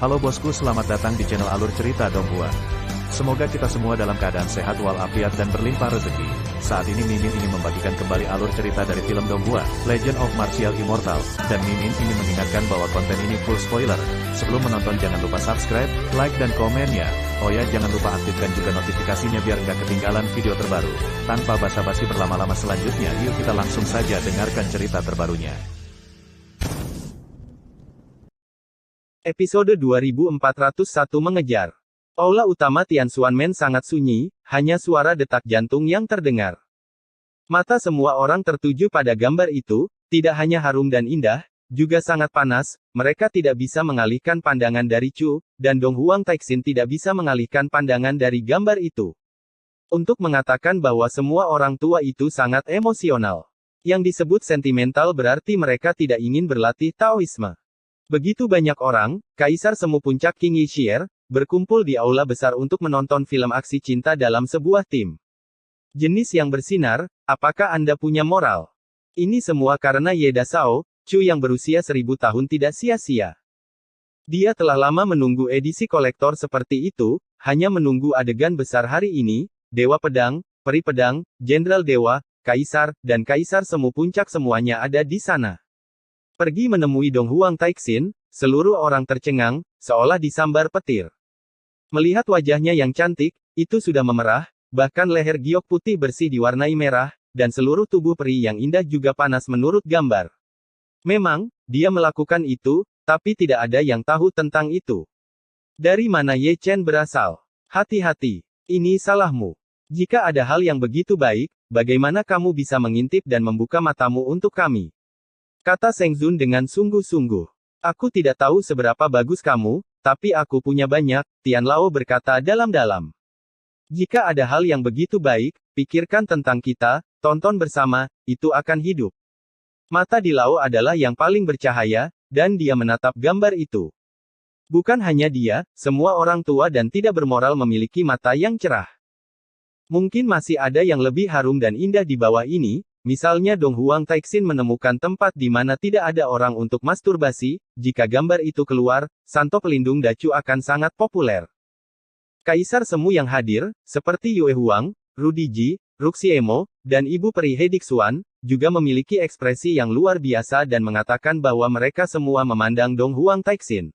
Halo bosku, selamat datang di channel Alur Cerita Donghua. Semoga kita semua dalam keadaan sehat walafiat dan berlimpah rezeki. Saat ini Mimin ingin membagikan kembali alur cerita dari film Donghua, Legend of Martial Immortal, dan Mimin ingin mengingatkan bahwa konten ini full spoiler. Sebelum menonton jangan lupa subscribe, like dan komen ya. Oh ya, jangan lupa aktifkan juga notifikasinya biar nggak ketinggalan video terbaru. Tanpa basa-basi berlama-lama selanjutnya, yuk kita langsung saja dengarkan cerita terbarunya. Episode 2401 Mengejar. Aula utama Tianxuanmen sangat sunyi, hanya suara detak jantung yang terdengar. Mata semua orang tertuju pada gambar itu, tidak hanya harum dan indah, juga sangat panas. Mereka tidak bisa mengalihkan pandangan dari Chu, dan Dong Huang Taixin tidak bisa mengalihkan pandangan dari gambar itu. Untuk mengatakan bahwa semua orang tua itu sangat emosional. Yang disebut sentimental berarti mereka tidak ingin berlatih Taoisme. Begitu banyak orang, Kaisar Semu Puncak King Yixier, berkumpul di aula besar untuk menonton film aksi cinta dalam sebuah tim. Jenis yang bersinar, apakah Anda punya moral? Ini semua karena Yeda Sao, Chu yang berusia 1000 tahun tidak sia-sia. Dia telah lama menunggu edisi kolektor seperti itu, hanya menunggu adegan besar hari ini, Dewa Pedang, Peri Pedang, Jenderal Dewa, Kaisar, dan Kaisar Semu Puncak semuanya ada di sana. Pergi menemui Dong Huang Taixin, seluruh orang tercengang, seolah disambar petir. Melihat wajahnya yang cantik, itu sudah memerah, bahkan leher giok putih bersih diwarnai merah, dan seluruh tubuh peri yang indah juga panas menurut gambar. Memang, dia melakukan itu, tapi tidak ada yang tahu tentang itu. Dari mana Ye Chen berasal? Hati-hati, ini salahmu. Jika ada hal yang begitu baik, bagaimana kamu bisa mengintip dan membuka matamu untuk kami? Kata Seng Zun dengan sungguh-sungguh. Aku tidak tahu seberapa bagus kamu, tapi aku punya banyak, Tian Lao berkata dalam-dalam. Jika ada hal yang begitu baik, pikirkan tentang kita, tonton bersama, itu akan hidup. Mata di Lao adalah yang paling bercahaya, dan dia menatap gambar itu. Bukan hanya dia, semua orang tua dan tidak bermoral memiliki mata yang cerah. Mungkin masih ada yang lebih harum dan indah di bawah ini. Misalnya Dong Huang Taixin menemukan tempat di mana tidak ada orang untuk masturbasi, jika gambar itu keluar, santo pelindung Dacu akan sangat populer. Kaisar Semu yang hadir, seperti Yue Huang, Rudi Ji, Ruxiemo, dan Ibu Peri Hedixuan, juga memiliki ekspresi yang luar biasa dan mengatakan bahwa mereka semua memandang Dong Huang Taixin.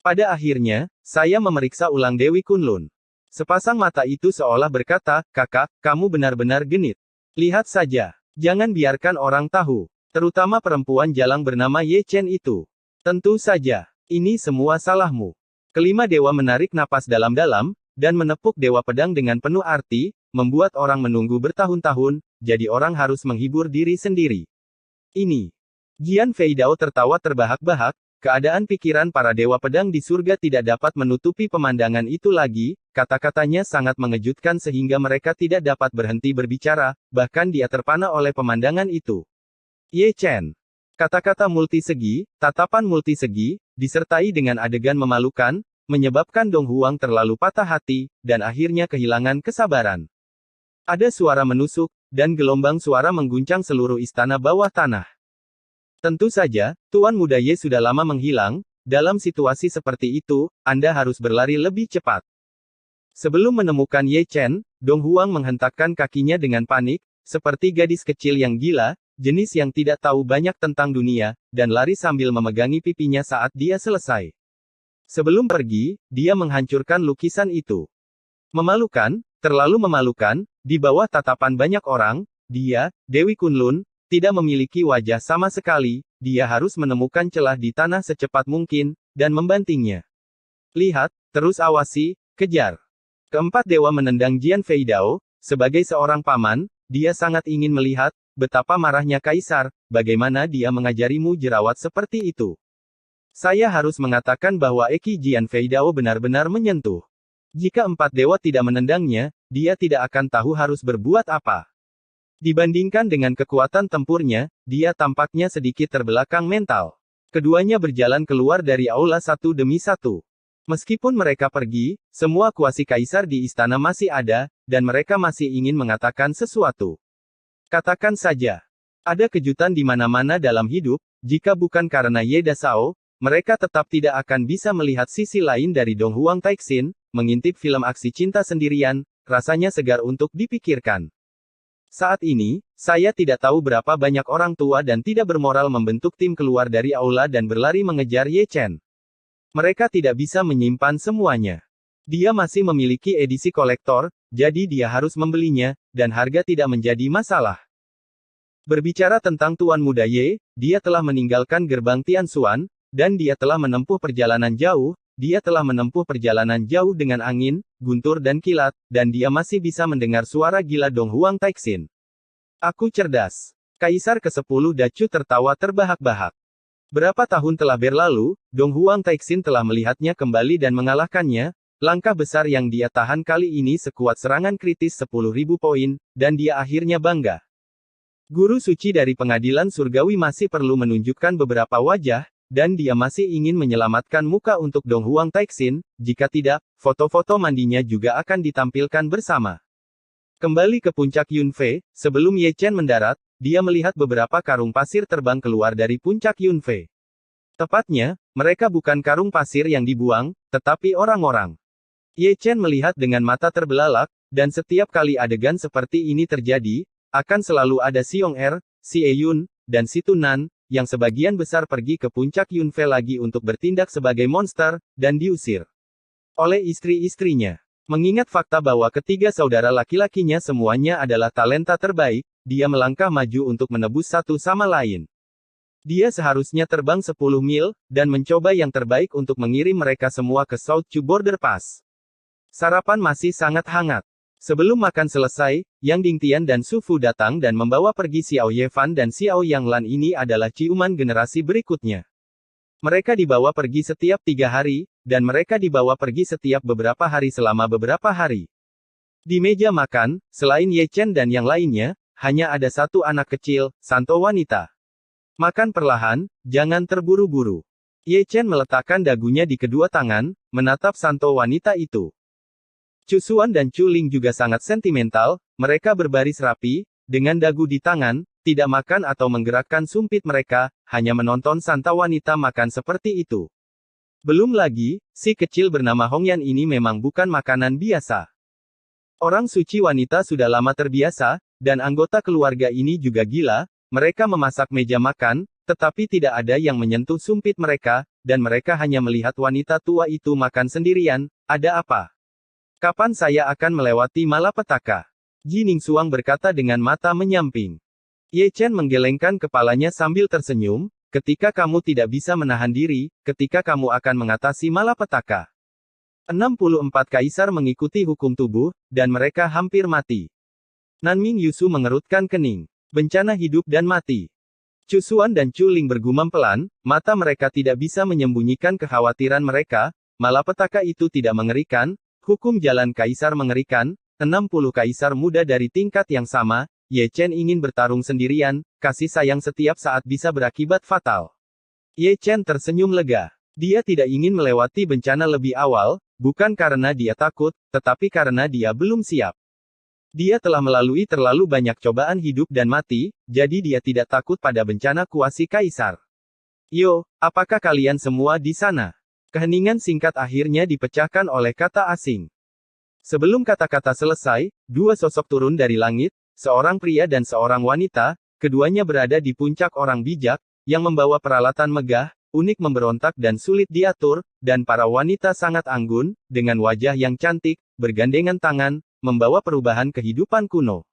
Pada akhirnya, saya memeriksa ulang Dewi Kunlun. Sepasang mata itu seolah berkata, "Kakak, kamu benar-benar genit. Lihat saja. Jangan biarkan orang tahu, terutama perempuan jalang bernama Ye Chen itu. Tentu saja, ini semua salahmu." Kelima dewa menarik napas dalam-dalam, dan menepuk Dewa Pedang dengan penuh arti, membuat orang menunggu bertahun-tahun, jadi orang harus menghibur diri sendiri. Ini. Jian Fei Dao tertawa terbahak-bahak, keadaan pikiran para Dewa Pedang di surga tidak dapat menutupi pemandangan itu lagi, kata-katanya sangat mengejutkan sehingga mereka tidak dapat berhenti berbicara, bahkan dia terpana oleh pemandangan itu. Ye Chen. Kata-kata multisegi, tatapan multisegi, disertai dengan adegan memalukan, menyebabkan Dong Huang terlalu patah hati, dan akhirnya kehilangan kesabaran. Ada suara menusuk, dan gelombang suara mengguncang seluruh istana bawah tanah. Tentu saja, Tuan Muda Ye sudah lama menghilang. Dalam situasi seperti itu, Anda harus berlari lebih cepat. Sebelum menemukan Ye Chen, Dong Huang menghentakkan kakinya dengan panik, seperti gadis kecil yang gila, jenis yang tidak tahu banyak tentang dunia, dan lari sambil memegangi pipinya saat dia selesai. Sebelum pergi, dia menghancurkan lukisan itu. Memalukan, terlalu memalukan, di bawah tatapan banyak orang, dia, Dewi Kunlun, tidak memiliki wajah sama sekali, dia harus menemukan celah di tanah secepat mungkin, dan membantingnya. Lihat, terus awasi, kejar. Keempat dewa menendang Jian Fei Dao, sebagai seorang paman, dia sangat ingin melihat, betapa marahnya Kaisar, bagaimana dia mengajarimu jerawat seperti itu. Saya harus mengatakan bahwa Eki Jian Fei Dao benar-benar menyentuh. Jika empat dewa tidak menendangnya, dia tidak akan tahu harus berbuat apa. Dibandingkan dengan kekuatan tempurnya, dia tampaknya sedikit terbelakang mental. Keduanya berjalan keluar dari aula satu demi satu. Meskipun mereka pergi, semua kuasi kaisar di istana masih ada, dan mereka masih ingin mengatakan sesuatu. Katakan saja. Ada kejutan di mana-mana dalam hidup, jika bukan karena Yeda Sao, mereka tetap tidak akan bisa melihat sisi lain dari Dong Huang Taixin, mengintip film aksi cinta sendirian, rasanya segar untuk dipikirkan. Saat ini, saya tidak tahu berapa banyak orang tua dan tidak bermoral membentuk tim keluar dari aula dan berlari mengejar Ye Chen. Mereka tidak bisa menyimpan semuanya. Dia masih memiliki edisi kolektor, jadi dia harus membelinya, dan harga tidak menjadi masalah. Berbicara tentang Tuan Muda Ye, dia telah meninggalkan gerbang Tianxuan, dan dia telah menempuh perjalanan jauh, dengan angin, guntur dan kilat, dan dia masih bisa mendengar suara gila Dong Huang Taixin. Aku cerdas. Kaisar ke-10 Dacu tertawa terbahak-bahak. Berapa tahun telah berlalu, Dong Huang Taixin telah melihatnya kembali dan mengalahkannya, langkah besar yang dia tahan kali ini sekuat serangan kritis 10.000 poin, dan dia akhirnya bangga. Guru suci dari pengadilan surgawi masih perlu menunjukkan beberapa wajah, dan dia masih ingin menyelamatkan muka untuk Dong Huang Taixin, jika tidak, foto-foto mandinya juga akan ditampilkan bersama. Kembali ke puncak Yunfei, sebelum Ye Chen mendarat, dia melihat beberapa karung pasir terbang keluar dari puncak Yunfei. Tepatnya, mereka bukan karung pasir yang dibuang, tetapi orang-orang. Ye Chen melihat dengan mata terbelalak, dan setiap kali adegan seperti ini terjadi, akan selalu ada Xiong Er, Si Eyun, dan Si Tunan, yang sebagian besar pergi ke puncak Yunfei lagi untuk bertindak sebagai monster, dan diusir oleh istri-istrinya. Mengingat fakta bahwa ketiga saudara laki-lakinya semuanya adalah talenta terbaik, dia melangkah maju untuk menebus satu sama lain. Dia seharusnya terbang 10 mil, dan mencoba yang terbaik untuk mengirim mereka semua ke South Chu Border Pass. Sarapan masih sangat hangat. Sebelum makan selesai, Yang Dingtian dan Su Fu datang dan membawa pergi Xiao Yefan dan Xiao Yang Lan. Ini adalah ciuman generasi berikutnya. Mereka dibawa pergi setiap 3 hari, dan mereka dibawa pergi setiap beberapa hari selama beberapa hari. Di meja makan, selain Ye Chen dan yang lainnya, hanya ada satu anak kecil, Santo wanita. Makan perlahan, jangan terburu-buru. Ye Chen meletakkan dagunya di kedua tangan, menatap Santo wanita itu. Chu Xuan dan Chu Ling juga sangat sentimental, mereka berbaris rapi, dengan dagu di tangan, tidak makan atau menggerakkan sumpit mereka, hanya menonton Santa wanita makan seperti itu. Belum lagi, si kecil bernama Hongyan ini memang bukan makanan biasa. Orang suci wanita sudah lama terbiasa, dan anggota keluarga ini juga gila, mereka memasak meja makan, tetapi tidak ada yang menyentuh sumpit mereka, dan mereka hanya melihat wanita tua itu makan sendirian. Ada apa? Kapan saya akan melewati malapetaka? Ji Ningsuang berkata dengan mata menyamping. Ye Chen menggelengkan kepalanya sambil tersenyum, ketika kamu tidak bisa menahan diri, ketika kamu akan mengatasi malapetaka. 64 kaisar mengikuti hukum tubuh, dan mereka hampir mati. Nanming Yusu mengerutkan kening. Bencana hidup dan mati. Chu Xuan dan Chu Ling bergumam pelan, mata mereka tidak bisa menyembunyikan kekhawatiran mereka, malapetaka itu tidak mengerikan, hukum jalan kaisar mengerikan, 60 kaisar muda dari tingkat yang sama, Ye Chen ingin bertarung sendirian, kasih sayang setiap saat bisa berakibat fatal. Ye Chen tersenyum lega. Dia tidak ingin melewati bencana lebih awal, bukan karena dia takut, tetapi karena dia belum siap. Dia telah melalui terlalu banyak cobaan hidup dan mati, jadi dia tidak takut pada bencana kuasi kaisar. Yo, apakah kalian semua di sana? Keheningan singkat akhirnya dipecahkan oleh kata asing. Sebelum kata-kata selesai, dua sosok turun dari langit, seorang pria dan seorang wanita, keduanya berada di puncak orang bijak, yang membawa peralatan megah, unik memberontak dan sulit diatur, dan para wanita sangat anggun, dengan wajah yang cantik, bergandengan tangan, membawa perubahan kehidupan kuno.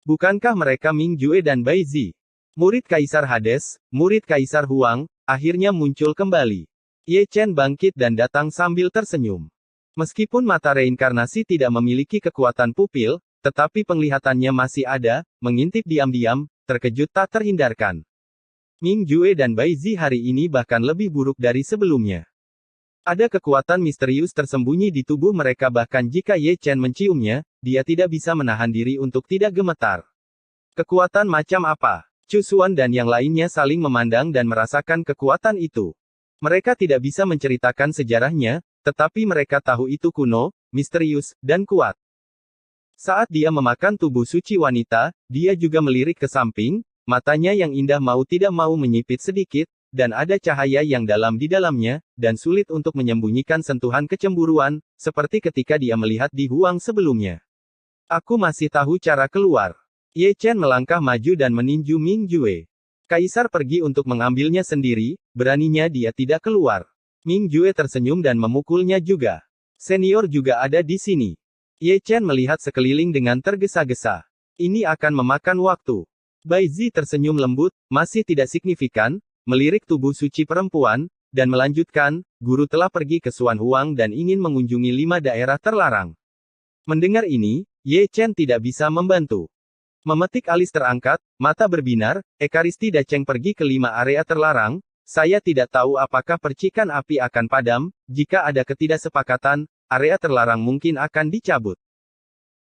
Bukankah mereka Ming Jue dan Bai Zi? Murid Kaisar Hades, murid Kaisar Huang, akhirnya muncul kembali. Ye Chen bangkit dan datang sambil tersenyum. Meskipun mata reinkarnasi tidak memiliki kekuatan pupil, tetapi penglihatannya masih ada, mengintip diam-diam, terkejut tak terhindarkan. Ming Jue dan Bai Zi hari ini bahkan lebih buruk dari sebelumnya. Ada kekuatan misterius tersembunyi di tubuh mereka bahkan jika Ye Chen menciumnya, dia tidak bisa menahan diri untuk tidak gemetar. Kekuatan macam apa? Chu Xuan dan yang lainnya saling memandang dan merasakan kekuatan itu. Mereka tidak bisa menceritakan sejarahnya, tetapi mereka tahu itu kuno, misterius, dan kuat. Saat dia memakan tubuh suci wanita, dia juga melirik ke samping, matanya yang indah mau tidak mau menyipit sedikit, dan ada cahaya yang dalam di dalamnya, dan sulit untuk menyembunyikan sentuhan kecemburuan, seperti ketika dia melihat Di Huang sebelumnya. Aku masih tahu cara keluar. Ye Chen melangkah maju dan meninju Ming Jue. Kaisar pergi untuk mengambilnya sendiri, beraninya dia tidak keluar. Ming Jue tersenyum dan memukulnya juga. Senior juga ada di sini. Ye Chen melihat sekeliling dengan tergesa-gesa. Ini akan memakan waktu. Bai Zi tersenyum lembut, masih tidak signifikan, melirik tubuh suci perempuan, dan melanjutkan, guru telah pergi ke Xuan Huang dan ingin mengunjungi 5 daerah terlarang. Mendengar ini, Ye Chen tidak bisa membantu. Memetik alis terangkat, mata berbinar, Ekaristi Dacheng pergi ke 5 area terlarang, saya tidak tahu apakah percikan api akan padam, jika ada ketidaksepakatan, area terlarang mungkin akan dicabut.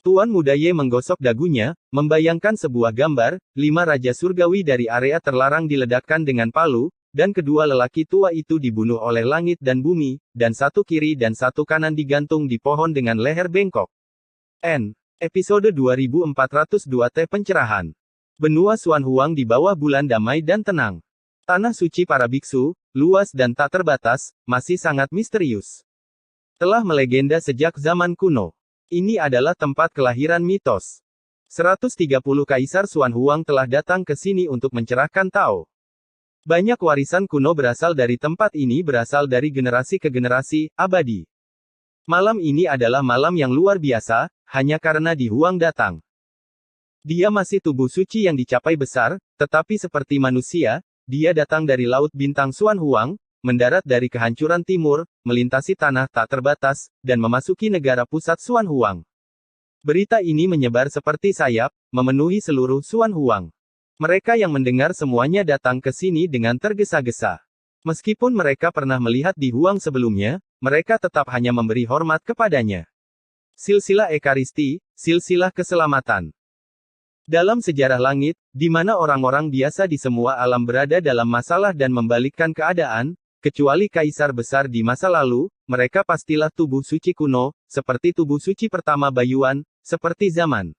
Tuan Muda Ye menggosok dagunya, membayangkan sebuah gambar, 5 Raja Surgawi dari area terlarang diledakkan dengan palu, dan kedua lelaki tua itu dibunuh oleh langit dan bumi, dan satu kiri dan satu kanan digantung di pohon dengan leher bengkok. Episode 2402 T Pencerahan. Benua Xuan Huang di bawah bulan damai dan tenang. Tanah suci para biksu, luas dan tak terbatas, masih sangat misterius. Telah melegenda sejak zaman kuno. Ini adalah tempat kelahiran mitos. 130 kaisar Xuan Huang telah datang ke sini untuk mencerahkan Tao. Banyak warisan kuno berasal dari tempat ini berasal dari generasi ke generasi, abadi. Malam ini adalah malam yang luar biasa, hanya karena Di Huang datang. Dia masih tubuh suci yang dicapai besar, tetapi seperti manusia, dia datang dari Laut Bintang Xuan Huang, mendarat dari kehancuran timur, melintasi tanah tak terbatas, dan memasuki negara pusat Xuan Huang. Berita ini menyebar seperti sayap, memenuhi seluruh Xuan Huang. Mereka yang mendengar semuanya datang ke sini dengan tergesa-gesa. Meskipun mereka pernah melihat Di Huang sebelumnya, mereka tetap hanya memberi hormat kepadanya. Silsilah Ekaristi, silsilah keselamatan. Dalam sejarah langit, di mana orang-orang biasa di semua alam berada dalam masalah dan membalikkan keadaan, kecuali kaisar besar di masa lalu, mereka pastilah tubuh suci kuno, seperti tubuh suci pertama Bayuan, seperti zaman.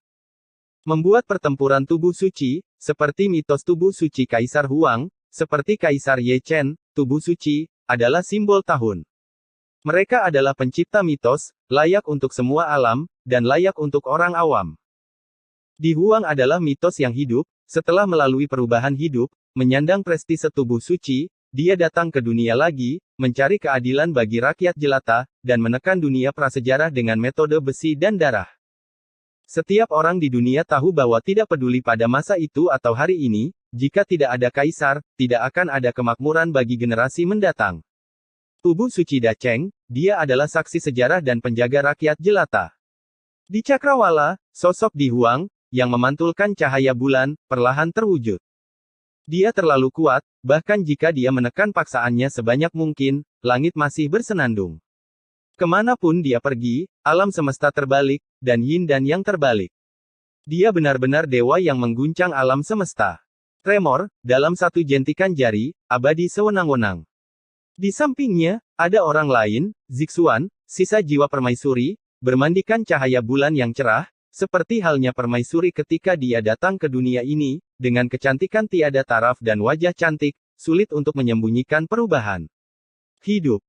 Membuat pertempuran tubuh suci, seperti mitos tubuh suci Kaisar Huang, seperti Kaisar Ye Chen, tubuh suci, adalah simbol tahun. Mereka adalah pencipta mitos, layak untuk semua alam, dan layak untuk orang awam. Di Huang adalah mitos yang hidup, setelah melalui perubahan hidup, menyandang prestise tubuh suci, dia datang ke dunia lagi, mencari keadilan bagi rakyat jelata, dan menekan dunia prasejarah dengan metode besi dan darah. Setiap orang di dunia tahu bahwa tidak peduli pada masa itu atau hari ini, jika tidak ada kaisar, tidak akan ada kemakmuran bagi generasi mendatang. Tubuh suci Dacheng, dia adalah saksi sejarah dan penjaga rakyat jelata. Di Cakrawala, sosok Di Huang, yang memantulkan cahaya bulan, perlahan terwujud. Dia terlalu kuat, bahkan jika dia menekan paksaannya sebanyak mungkin, langit masih bersenandung. Kemanapun dia pergi, alam semesta terbalik, dan yin dan yang terbalik. Dia benar-benar dewa yang mengguncang alam semesta. Tremor, dalam satu jentikan jari, abadi sewenang-wenang. Di sampingnya, ada orang lain, Zixuan, sisa jiwa permaisuri, bermandikan cahaya bulan yang cerah, seperti halnya permaisuri ketika dia datang ke dunia ini, dengan kecantikan tiada taraf dan wajah cantik, sulit untuk menyembunyikan perubahan hidup.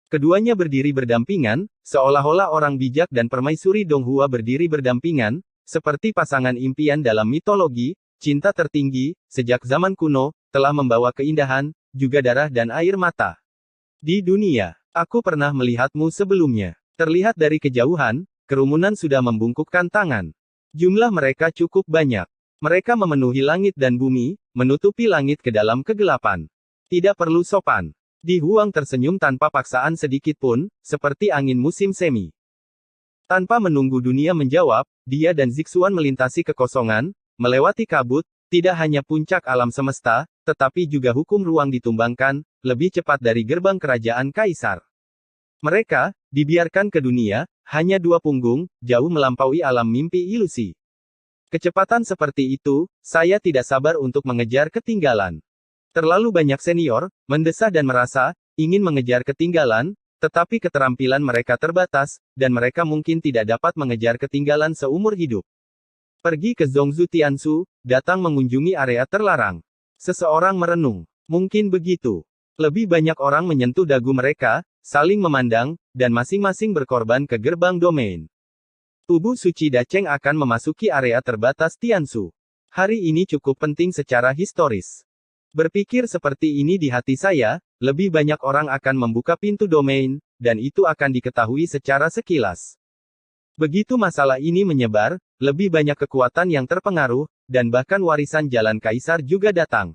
Keduanya berdiri berdampingan, seolah-olah orang bijak dan permaisuri Donghua berdiri berdampingan, seperti pasangan impian dalam mitologi. Cinta tertinggi, sejak zaman kuno, telah membawa keindahan, juga darah dan air mata. Di dunia, aku pernah melihatmu sebelumnya. Terlihat dari kejauhan, kerumunan sudah membungkukkan tangan. Jumlah mereka cukup banyak. Mereka memenuhi langit dan bumi, menutupi langit ke dalam kegelapan. Tidak perlu sopan. Di Huang tersenyum tanpa paksaan sedikit pun, seperti angin musim semi. Tanpa menunggu dunia menjawab, dia dan Zixuan melintasi kekosongan, melewati kabut, tidak hanya puncak alam semesta, tetapi juga hukum ruang ditumbangkan, lebih cepat dari gerbang kerajaan kaisar. Mereka, dibiarkan ke dunia, hanya 2 punggung, jauh melampaui alam mimpi ilusi. Kecepatan seperti itu, saya tidak sabar untuk mengejar ketinggalan. Terlalu banyak senior, mendesah dan merasa, ingin mengejar ketinggalan, tetapi keterampilan mereka terbatas, dan mereka mungkin tidak dapat mengejar ketinggalan seumur hidup. Pergi ke Zhongzhu Tiansu, datang mengunjungi area terlarang. Seseorang merenung. Mungkin begitu. Lebih banyak orang menyentuh dagu mereka, saling memandang, dan masing-masing berkorban ke gerbang domain. Tubuh suci Dacheng akan memasuki area terbatas Tianshu. Hari ini cukup penting secara historis. Berpikir seperti ini di hati saya, lebih banyak orang akan membuka pintu domain, dan itu akan diketahui secara sekilas. Begitu masalah ini menyebar, lebih banyak kekuatan yang terpengaruh, dan bahkan warisan jalan kaisar juga datang.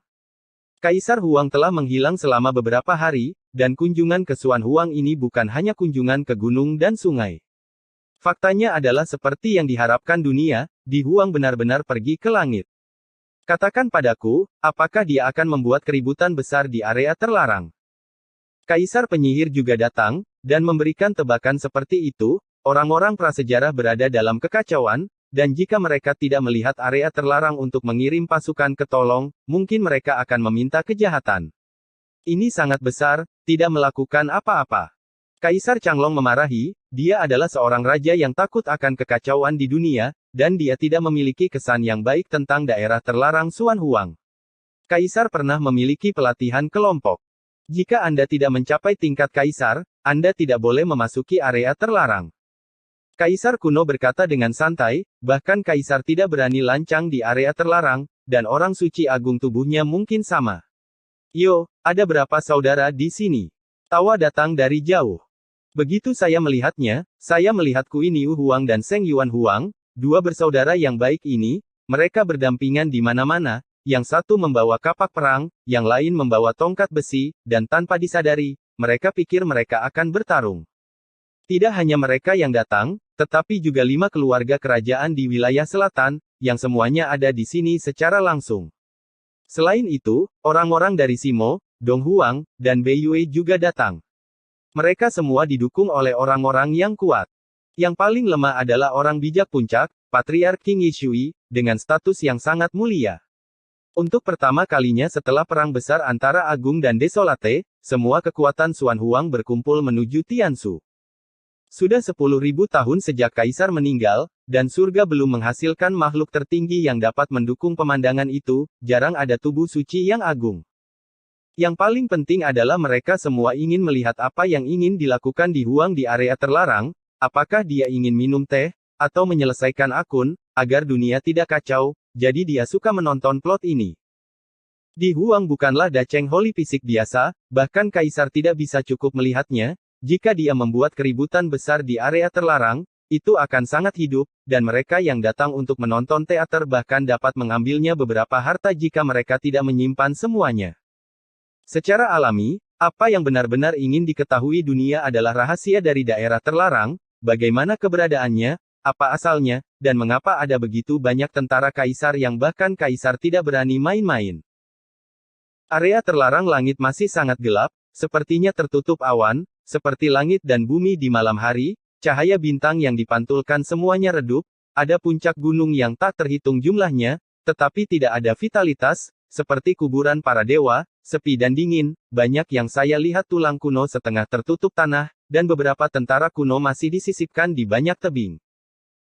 Kaisar Huang telah menghilang selama beberapa hari, dan kunjungan ke Xuan Huang ini bukan hanya kunjungan ke gunung dan sungai. Faktanya adalah seperti yang diharapkan dunia, Di Huang benar-benar pergi ke langit. Katakan padaku, apakah dia akan membuat keributan besar di area terlarang? Kaisar penyihir juga datang, dan memberikan tebakan seperti itu, orang-orang prasejarah berada dalam kekacauan, dan jika mereka tidak melihat area terlarang untuk mengirim pasukan ke Tolong, mungkin mereka akan meminta kejahatan. Ini sangat besar, tidak melakukan apa-apa. Kaisar Changlong memarahi, dia adalah seorang raja yang takut akan kekacauan di dunia, dan dia tidak memiliki kesan yang baik tentang daerah terlarang Xuan Huang. Kaisar pernah memiliki pelatihan kelompok. Jika Anda tidak mencapai tingkat kaisar, Anda tidak boleh memasuki area terlarang. Kaisar kuno berkata dengan santai, bahkan kaisar tidak berani lancang di area terlarang, dan orang suci agung tubuhnya mungkin sama. Yo, ada berapa saudara di sini? Tawa datang dari jauh. Begitu saya melihatnya, saya melihat Kui Niu Huang dan Seng Yuan Huang, dua bersaudara yang baik ini, mereka berdampingan di mana-mana, yang satu membawa kapak perang, yang lain membawa tongkat besi, dan tanpa disadari, mereka pikir mereka akan bertarung. Tidak hanya mereka yang datang, tetapi juga 5 keluarga kerajaan di wilayah selatan, yang semuanya ada di sini secara langsung. Selain itu, orang-orang dari Simo, Dong Huang, dan Bei Yue juga datang. Mereka semua didukung oleh orang-orang yang kuat. Yang paling lemah adalah orang bijak puncak, Patriark King Yishui, dengan status yang sangat mulia. Untuk pertama kalinya setelah perang besar antara Agung dan Desolate, semua kekuatan Xuan Huang berkumpul menuju Tianshu. Sudah 10.000 tahun sejak Kaisar meninggal, dan surga belum menghasilkan makhluk tertinggi yang dapat mendukung pemandangan itu, jarang ada tubuh suci yang agung. Yang paling penting adalah mereka semua ingin melihat apa yang ingin dilakukan Di Huang di area terlarang, apakah dia ingin minum teh, atau menyelesaikan akun, agar dunia tidak kacau, jadi dia suka menonton plot ini. Di Huang bukanlah Dacheng Holy fisik biasa, bahkan Kaisar tidak bisa cukup melihatnya. Jika dia membuat keributan besar di area terlarang, itu akan sangat hidup, dan mereka yang datang untuk menonton teater bahkan dapat mengambilnya beberapa harta jika mereka tidak menyimpan semuanya. Secara alami, apa yang benar-benar ingin diketahui dunia adalah rahasia dari daerah terlarang, bagaimana keberadaannya, apa asalnya, dan mengapa ada begitu banyak tentara kaisar yang bahkan kaisar tidak berani main-main. Area terlarang langit masih sangat gelap, sepertinya tertutup awan, seperti langit dan bumi di malam hari, cahaya bintang yang dipantulkan semuanya redup, ada puncak gunung yang tak terhitung jumlahnya, tetapi tidak ada vitalitas, seperti kuburan para dewa, sepi dan dingin, banyak yang saya lihat tulang kuno setengah tertutup tanah, dan beberapa tentara kuno masih disisipkan di banyak tebing.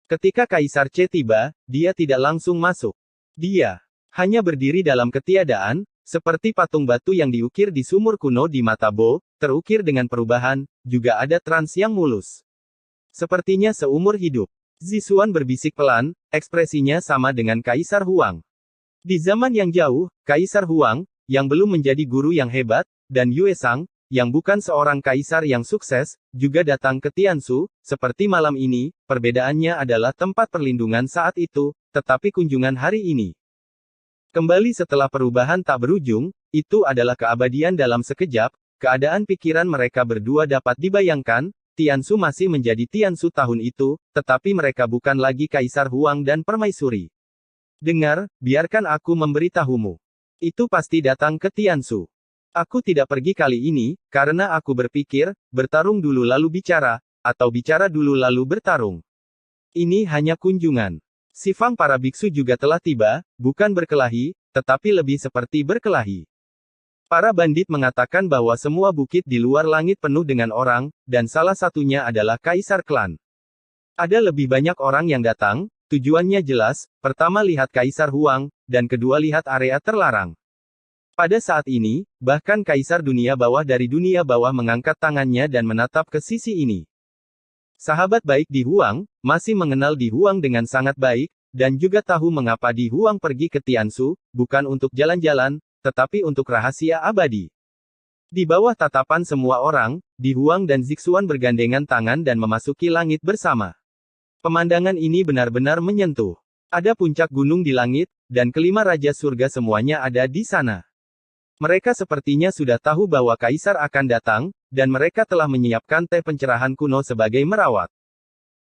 Ketika Kaisar Ce tiba, dia tidak langsung masuk. Dia hanya berdiri dalam ketiadaan, seperti patung batu yang diukir di sumur kuno di mata Bo, terukir dengan perubahan, juga ada trans yang mulus. Sepertinya seumur hidup. Zixuan berbisik pelan, ekspresinya sama dengan Kaisar Huang. Di zaman yang jauh, Kaisar Huang, yang belum menjadi guru yang hebat, dan Yue Sang, yang bukan seorang kaisar yang sukses, juga datang ke Tianshu, seperti malam ini, perbedaannya adalah tempat perlindungan saat itu, tetapi kunjungan hari ini. Kembali setelah perubahan tak berujung, itu adalah keabadian dalam sekejap, keadaan pikiran mereka berdua dapat dibayangkan, Tianshu masih menjadi Tianshu tahun itu, tetapi mereka bukan lagi Kaisar Huang dan Permaisuri. Dengar, biarkan aku memberitahumu. Itu pasti datang ke Tianshu. Aku tidak pergi kali ini, karena aku berpikir, bertarung dulu lalu bicara, atau bicara dulu lalu bertarung. Ini hanya kunjungan. Sifang para biksu juga telah tiba, bukan berkelahi, tetapi lebih seperti berkelahi. Para bandit mengatakan bahwa semua bukit di luar langit penuh dengan orang, dan salah satunya adalah Kaisar Klan. Ada lebih banyak orang yang datang, tujuannya jelas, pertama lihat Kaisar Huang, dan kedua lihat area terlarang. Pada saat ini, bahkan Kaisar Dunia Bawah dari dunia bawah mengangkat tangannya dan menatap ke sisi ini. Sahabat baik Di Huang, masih mengenal Di Huang dengan sangat baik, dan juga tahu mengapa Di Huang pergi ke Tianshu, bukan untuk jalan-jalan, tetapi untuk rahasia abadi. Di bawah tatapan semua orang, Di Huang dan Zixuan bergandengan tangan dan memasuki langit bersama. Pemandangan ini benar-benar menyentuh. Ada puncak gunung di langit, dan kelima Raja Surga semuanya ada di sana. Mereka sepertinya sudah tahu bahwa Kaisar akan datang, dan mereka telah menyiapkan teh pencerahan kuno sebagai merawat.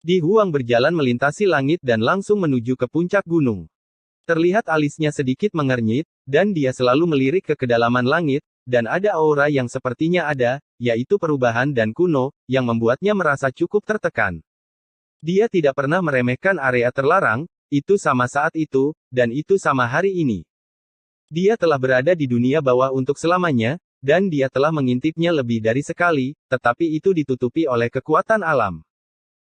Di Huang berjalan melintasi langit dan langsung menuju ke puncak gunung. Terlihat alisnya sedikit mengernyit, dan dia selalu melirik ke kedalaman langit, dan ada aura yang sepertinya ada, yaitu perubahan dan kuno, yang membuatnya merasa cukup tertekan. Dia tidak pernah meremehkan area terlarang, itu sama saat itu, dan itu sama hari ini. Dia telah berada di dunia bawah untuk selamanya, dan dia telah mengintipnya lebih dari sekali, tetapi itu ditutupi oleh kekuatan alam.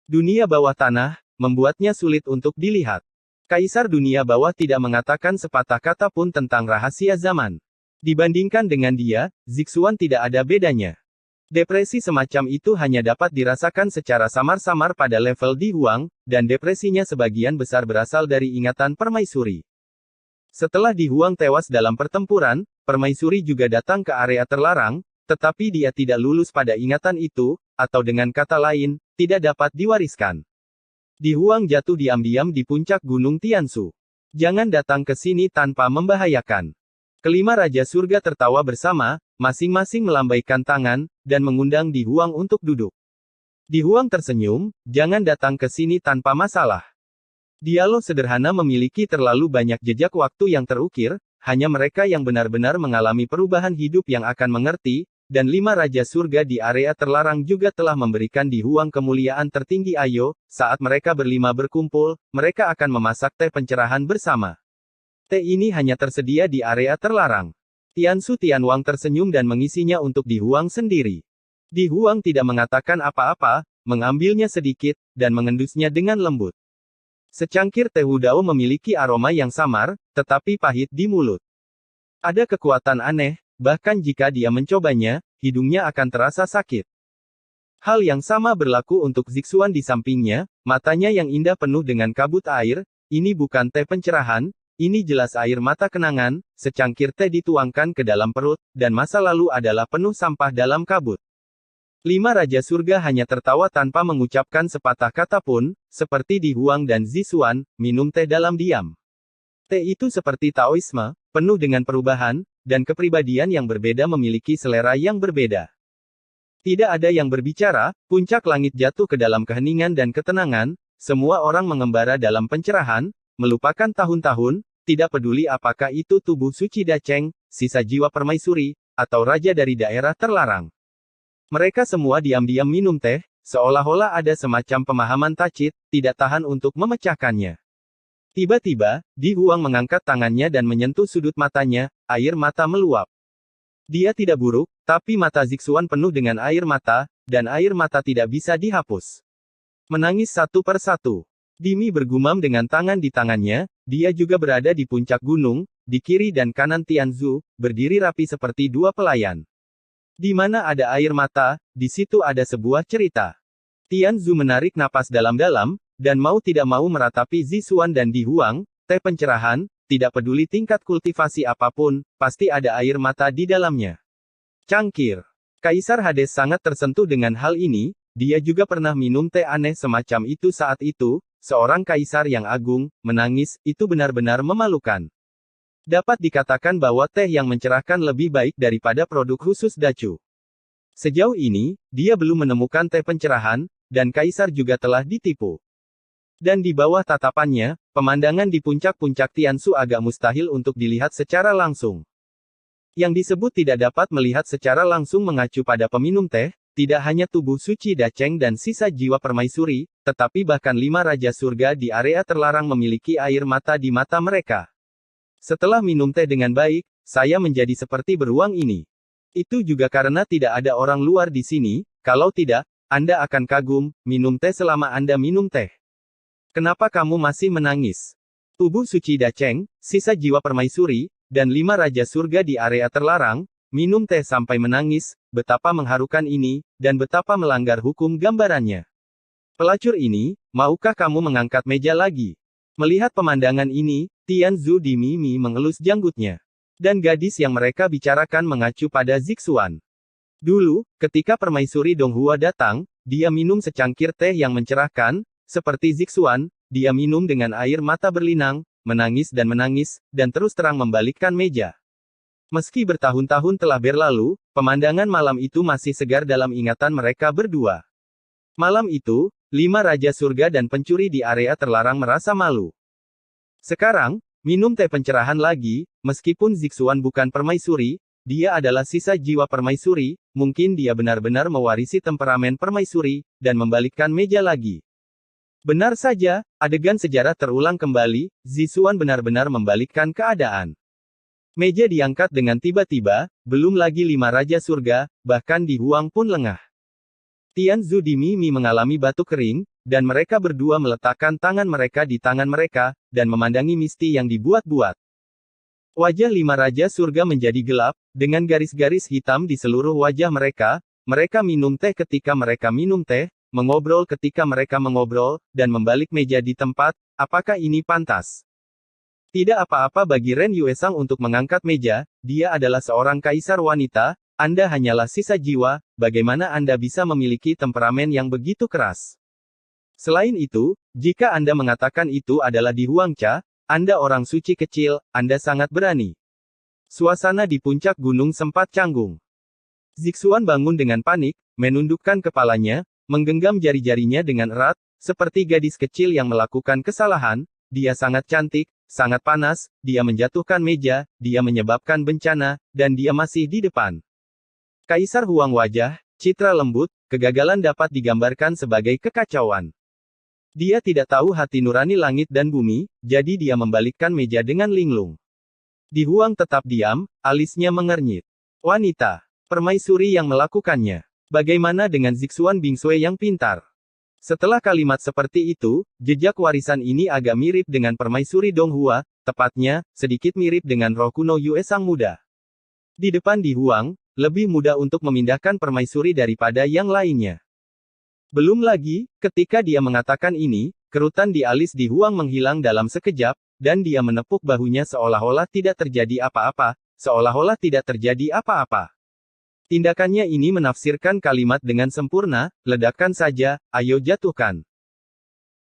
Dunia bawah tanah, membuatnya sulit untuk dilihat. Kaisar dunia bawah tidak mengatakan sepatah kata pun tentang rahasia zaman. Dibandingkan dengan dia, Zixuan tidak ada bedanya. Depresi semacam itu hanya dapat dirasakan secara samar-samar pada level Di Huang, dan depresinya sebagian besar berasal dari ingatan permaisuri. Setelah Di Huang tewas dalam pertempuran, permaisuri juga datang ke area terlarang, tetapi dia tidak lulus pada ingatan itu, atau dengan kata lain, tidak dapat diwariskan. Di Huang jatuh diam-diam di puncak gunung Tianshu. Jangan datang ke sini tanpa membahayakan. Kelima Raja Surga tertawa bersama, masing-masing melambaikan tangan, dan mengundang Di Huang untuk duduk. Di Huang tersenyum, jangan datang ke sini tanpa masalah. Dialog sederhana memiliki terlalu banyak jejak waktu yang terukir, hanya mereka yang benar-benar mengalami perubahan hidup yang akan mengerti, dan lima Raja Surga di area terlarang juga telah memberikan Di Huang kemuliaan tertinggi. Ayo, saat mereka berlima berkumpul, mereka akan memasak teh pencerahan bersama. Teh ini hanya tersedia di area terlarang. Tianshu Tianwang tersenyum dan mengisinya untuk Di Huang sendiri. Di Huang tidak mengatakan apa-apa, mengambilnya sedikit, dan mengendusnya dengan lembut. Secangkir teh Wudao memiliki aroma yang samar, tetapi pahit di mulut. Ada kekuatan aneh, bahkan jika dia mencobanya, hidungnya akan terasa sakit. Hal yang sama berlaku untuk Zixuan di sampingnya, matanya yang indah penuh dengan kabut air. Ini bukan teh pencerahan, ini jelas air mata kenangan. Secangkir teh dituangkan ke dalam perut, dan masa lalu adalah penuh sampah dalam kabut. Lima Raja Surga hanya tertawa tanpa mengucapkan sepatah kata pun, seperti Di Huang dan Zixuan, minum teh dalam diam. Teh itu seperti Taoisme, penuh dengan perubahan, dan kepribadian yang berbeda memiliki selera yang berbeda. Tidak ada yang berbicara, puncak langit jatuh ke dalam keheningan dan ketenangan, semua orang mengembara dalam pencerahan, melupakan tahun-tahun, tidak peduli apakah itu tubuh suci Dacheng, sisa jiwa permaisuri, atau raja dari daerah terlarang. Mereka semua diam-diam minum teh, seolah-olah ada semacam pemahaman tacit, tidak tahan untuk memecahkannya. Tiba-tiba, Di Huang mengangkat tangannya dan menyentuh sudut matanya, air mata meluap. Dia tidak buruk, tapi mata Zixuan penuh dengan air mata, dan air mata tidak bisa dihapus. Menangis satu persatu. Dimi bergumam dengan tangan di tangannya, dia juga berada di puncak gunung, di kiri dan kanan Tianzhu, berdiri rapi seperti dua pelayan. Di mana ada air mata, di situ ada sebuah cerita. Tianzhu menarik napas dalam-dalam, dan mau tidak mau meratapi Zixuan dan Di Huang, teh pencerahan, tidak peduli tingkat kultivasi apapun, pasti ada air mata di dalamnya. Cangkir. Kaisar Hades sangat tersentuh dengan hal ini, dia juga pernah minum teh aneh semacam itu saat itu, seorang kaisar yang agung, menangis, itu benar-benar memalukan. Dapat dikatakan bahwa teh yang mencerahkan lebih baik daripada produk khusus Dacu. Sejauh ini, dia belum menemukan teh pencerahan, dan kaisar juga telah ditipu. Dan di bawah tatapannya, pemandangan di puncak-puncak Tianshu agak mustahil untuk dilihat secara langsung. Yang disebut tidak dapat melihat secara langsung mengacu pada peminum teh, tidak hanya tubuh suci Dacheng dan sisa jiwa permaisuri, tetapi bahkan lima Raja Surga di area terlarang memiliki air mata di mata mereka. Setelah minum teh dengan baik, saya menjadi seperti beruang ini. Itu juga karena tidak ada orang luar di sini, kalau tidak, Anda akan kagum, minum teh selama Anda minum teh. Kenapa kamu masih menangis? Tubuh suci Dacheng, sisa jiwa permaisuri, dan 5 Raja Surga di area terlarang, minum teh sampai menangis, betapa mengharukan ini, dan betapa melanggar hukum gambarannya. Pelacur ini, maukah kamu mengangkat meja lagi? Melihat pemandangan ini, Tian Zhu di Mimi mengelus janggutnya. Dan gadis yang mereka bicarakan mengacu pada Zixuan. Dulu, ketika Permaisuri Donghua datang, dia minum secangkir teh yang mencerahkan, seperti Zixuan, dia minum dengan air mata berlinang, menangis, dan terus terang membalikkan meja. Meski bertahun-tahun telah berlalu, pemandangan malam itu masih segar dalam ingatan mereka berdua. Malam itu, 5 Raja Surga dan pencuri di area terlarang merasa malu. Sekarang, minum teh pencerahan lagi, meskipun Zixuan bukan permaisuri, dia adalah sisa jiwa permaisuri, mungkin dia benar-benar mewarisi temperamen permaisuri, dan membalikkan meja lagi. Benar saja, adegan sejarah terulang kembali, Zixuan benar-benar membalikkan keadaan. Meja diangkat dengan tiba-tiba, belum lagi 5 Raja Surga, bahkan Di Huang pun lengah. Tian Zhu di Mimi mengalami batuk kering, dan mereka berdua meletakkan tangan mereka di tangan mereka, dan memandangi misti yang dibuat-buat. Wajah 5 Raja Surga menjadi gelap, dengan garis-garis hitam di seluruh wajah mereka. Mereka minum teh ketika mereka minum teh, mengobrol ketika mereka mengobrol, dan membalik meja di tempat. Apakah ini pantas? Tidak apa-apa bagi Ren Yuesang untuk mengangkat meja, dia adalah seorang kaisar wanita, Anda hanyalah sisa jiwa, bagaimana Anda bisa memiliki temperamen yang begitu keras? Selain itu, jika Anda mengatakan itu adalah Di Huangca, Anda orang suci kecil, Anda sangat berani. Suasana di puncak gunung sempat canggung. Zixuan bangun dengan panik, menundukkan kepalanya, menggenggam jari-jarinya dengan erat, seperti gadis kecil yang melakukan kesalahan. Dia sangat cantik, sangat panas, dia menjatuhkan meja, dia menyebabkan bencana, dan dia masih di depan. Kaisar Huang wajah, citra lembut, kegagalan dapat digambarkan sebagai kekacauan. Dia tidak tahu hati nurani langit dan bumi, jadi dia membalikkan meja dengan linglung. Di Huang tetap diam, alisnya mengernyit. Wanita, permaisuri yang melakukannya. Bagaimana dengan Zixuan Bingsui yang pintar? Setelah kalimat seperti itu, jejak warisan ini agak mirip dengan permaisuri Donghua, tepatnya, sedikit mirip dengan roh kuno Yue Sang muda. Di depan Di Huang, lebih mudah untuk memindahkan permaisuri daripada yang lainnya. Belum lagi, ketika dia mengatakan ini, kerutan di alis Di Huang menghilang dalam sekejap, dan dia menepuk bahunya seolah-olah tidak terjadi apa-apa, seolah-olah tidak terjadi apa-apa. Tindakannya ini menafsirkan kalimat dengan sempurna, ledakan saja, ayo jatuhkan.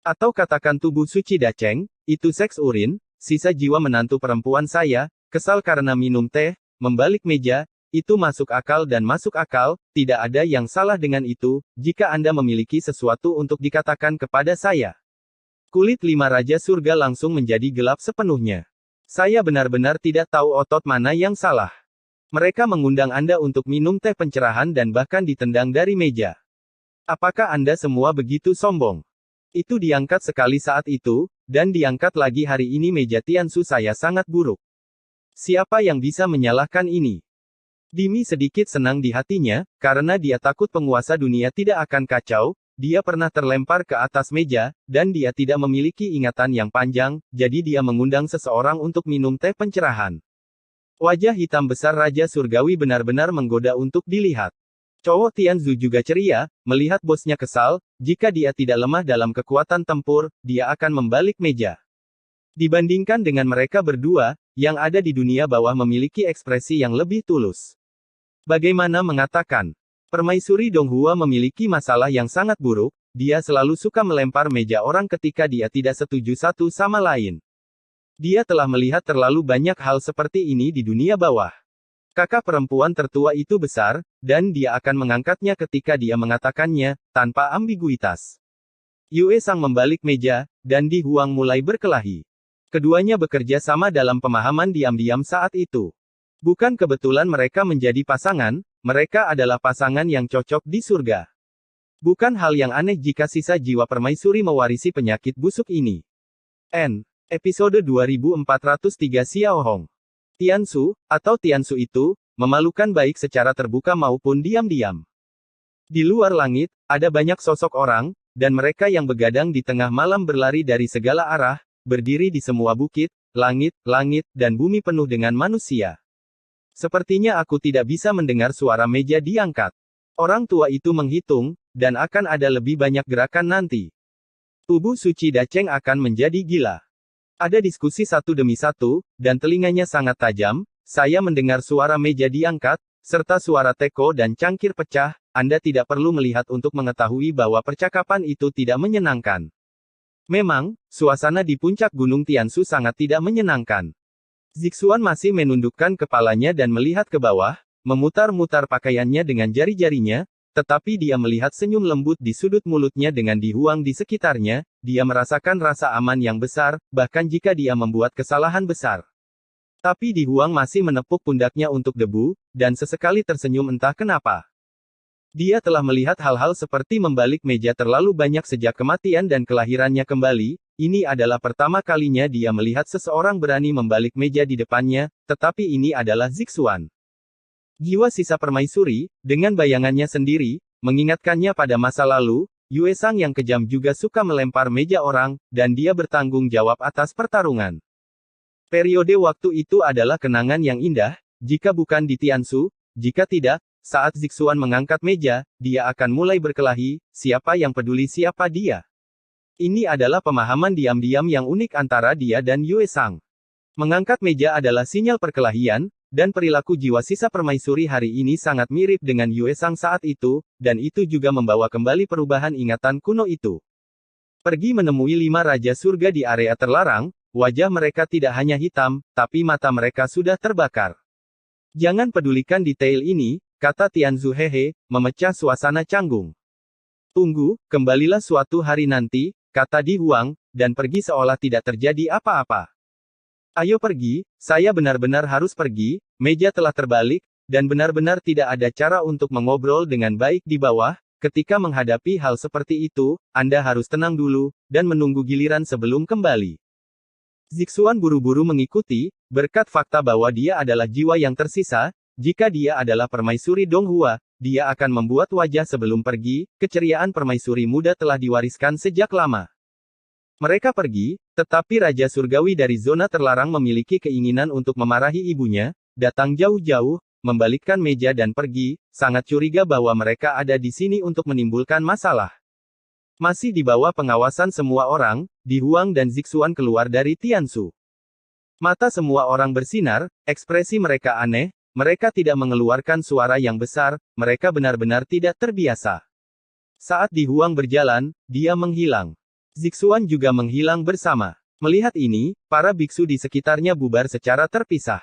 Atau katakan tubuh suci Daceng, itu seks urin, sisa jiwa menantu perempuan saya, kesal karena minum teh, membalik meja, itu masuk akal dan masuk akal, tidak ada yang salah dengan itu, jika Anda memiliki sesuatu untuk dikatakan kepada saya. Kulit 5 Raja Surga langsung menjadi gelap sepenuhnya. Saya benar-benar tidak tahu otot mana yang salah. Mereka mengundang Anda untuk minum teh pencerahan dan bahkan ditendang dari meja. Apakah Anda semua begitu sombong? Itu diangkat sekali saat itu, dan diangkat lagi hari ini meja Tiansu saya sangat buruk. Siapa yang bisa menyalahkan ini? Dimi sedikit senang di hatinya, karena dia takut penguasa dunia tidak akan kacau, dia pernah terlempar ke atas meja, dan dia tidak memiliki ingatan yang panjang, jadi dia mengundang seseorang untuk minum teh pencerahan. Wajah hitam besar Raja Surgawi benar-benar menggoda untuk dilihat. Cowok Tianzu juga ceria, melihat bosnya kesal, jika dia tidak lemah dalam kekuatan tempur, dia akan membalik meja. Dibandingkan dengan mereka berdua, yang ada di dunia bawah memiliki ekspresi yang lebih tulus. Bagaimana mengatakan? Permaisuri Donghua memiliki masalah yang sangat buruk, dia selalu suka melempar meja orang ketika dia tidak setuju satu sama lain. Dia telah melihat terlalu banyak hal seperti ini di dunia bawah. Kakak perempuan tertua itu besar, dan dia akan mengangkatnya ketika dia mengatakannya, tanpa ambiguitas. Yue Sang membalik meja, dan Di Huang mulai berkelahi. Keduanya bekerja sama dalam pemahaman diam-diam saat itu. Bukan kebetulan mereka menjadi pasangan, mereka adalah pasangan yang cocok di surga. Bukan hal yang aneh jika sisa jiwa permaisuri mewarisi penyakit busuk ini. Episode 2403 Xiao Hong. Tiansu, atau Tiansu itu, memalukan baik secara terbuka maupun diam-diam. Di luar langit, ada banyak sosok orang, dan mereka yang begadang di tengah malam berlari dari segala arah, berdiri di semua bukit, langit, dan bumi penuh dengan manusia. Sepertinya aku tidak bisa mendengar suara meja diangkat. Orang tua itu menghitung, dan akan ada lebih banyak gerakan nanti. Tubuh suci Dacheng akan menjadi gila. Ada diskusi satu demi satu, dan telinganya sangat tajam. Saya mendengar suara meja diangkat, serta suara teko dan cangkir pecah. Anda tidak perlu melihat untuk mengetahui bahwa percakapan itu tidak menyenangkan. Memang, suasana di puncak Gunung Tianshu sangat tidak menyenangkan. Zixuan masih menundukkan kepalanya dan melihat ke bawah, memutar-mutar pakaiannya dengan jari-jarinya, tetapi dia melihat senyum lembut di sudut mulutnya dengan Di Huang di sekitarnya. Dia merasakan rasa aman yang besar, bahkan jika dia membuat kesalahan besar. Tapi Di Huang masih menepuk pundaknya untuk debu, dan sesekali tersenyum entah kenapa. Dia telah melihat hal-hal seperti membalik meja terlalu banyak sejak kematian dan kelahirannya kembali. Ini adalah pertama kalinya dia melihat seseorang berani membalik meja di depannya, tetapi ini adalah Zixuan. Jiwa sisa permaisuri, dengan bayangannya sendiri, mengingatkannya pada masa lalu. Yue Sang yang kejam juga suka melempar meja orang, dan dia bertanggung jawab atas pertarungan. Periode waktu itu adalah kenangan yang indah, jika bukan di Tianshu. Jika tidak, saat Zixuan mengangkat meja, dia akan mulai berkelahi. Siapa yang peduli siapa dia? Ini adalah pemahaman diam-diam yang unik antara dia dan Yue Sang. Mengangkat meja adalah sinyal perkelahian, dan perilaku jiwa sisa permaisuri hari ini sangat mirip dengan Yue Sang saat itu, dan itu juga membawa kembali perubahan ingatan kuno itu. Pergi menemui 5 Raja Surga di area terlarang, wajah mereka tidak hanya hitam, tapi mata mereka sudah terbakar. Jangan pedulikan detail ini, kata Tianzu Hehe, memecah suasana canggung. Tunggu, kembalilah suatu hari nanti, kata Di Huang, dan pergi seolah tidak terjadi apa-apa. Ayo pergi, saya benar-benar harus pergi. Meja telah terbalik, dan benar-benar tidak ada cara untuk mengobrol dengan baik di bawah. Ketika menghadapi hal seperti itu, Anda harus tenang dulu, dan menunggu giliran sebelum kembali. Zixuan buru-buru mengikuti, berkat fakta bahwa dia adalah jiwa yang tersisa. Jika dia adalah permaisuri Donghua, dia akan membuat wajah sebelum pergi. Keceriaan permaisuri muda telah diwariskan sejak lama. Mereka pergi, tetapi Raja Surgawi dari zona terlarang memiliki keinginan untuk memarahi ibunya, datang jauh-jauh, membalikkan meja dan pergi, sangat curiga bahwa mereka ada di sini untuk menimbulkan masalah. Masih di bawah pengawasan semua orang, Di Huang dan Zixuan keluar dari Tianshu. Mata semua orang bersinar, ekspresi mereka aneh. Mereka tidak mengeluarkan suara yang besar, mereka benar-benar tidak terbiasa. Saat Di Huang berjalan, dia menghilang. Zixuan juga menghilang bersama. Melihat ini, para biksu di sekitarnya bubar secara terpisah.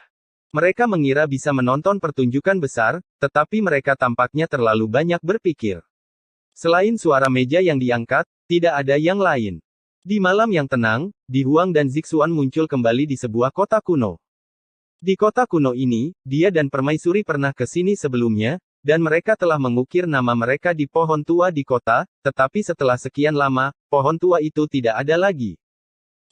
Mereka mengira bisa menonton pertunjukan besar, tetapi mereka tampaknya terlalu banyak berpikir. Selain suara meja yang diangkat, tidak ada yang lain. Di malam yang tenang, Di Huang dan Zixuan muncul kembali di sebuah kota kuno. Di kota kuno ini, dia dan permaisuri pernah ke sini sebelumnya, dan mereka telah mengukir nama mereka di pohon tua di kota, tetapi setelah sekian lama, pohon tua itu tidak ada lagi.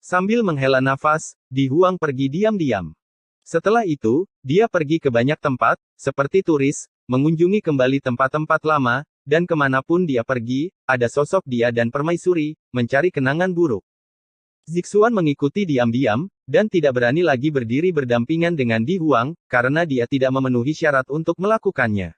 Sambil menghela nafas, Di Huang pergi diam-diam. Setelah itu, dia pergi ke banyak tempat, seperti turis, mengunjungi kembali tempat-tempat lama, dan kemanapun dia pergi, ada sosok dia dan permaisuri, mencari kenangan buruk. Zixuan mengikuti diam-diam, dan tidak berani lagi berdiri berdampingan dengan Di Huang, karena dia tidak memenuhi syarat untuk melakukannya.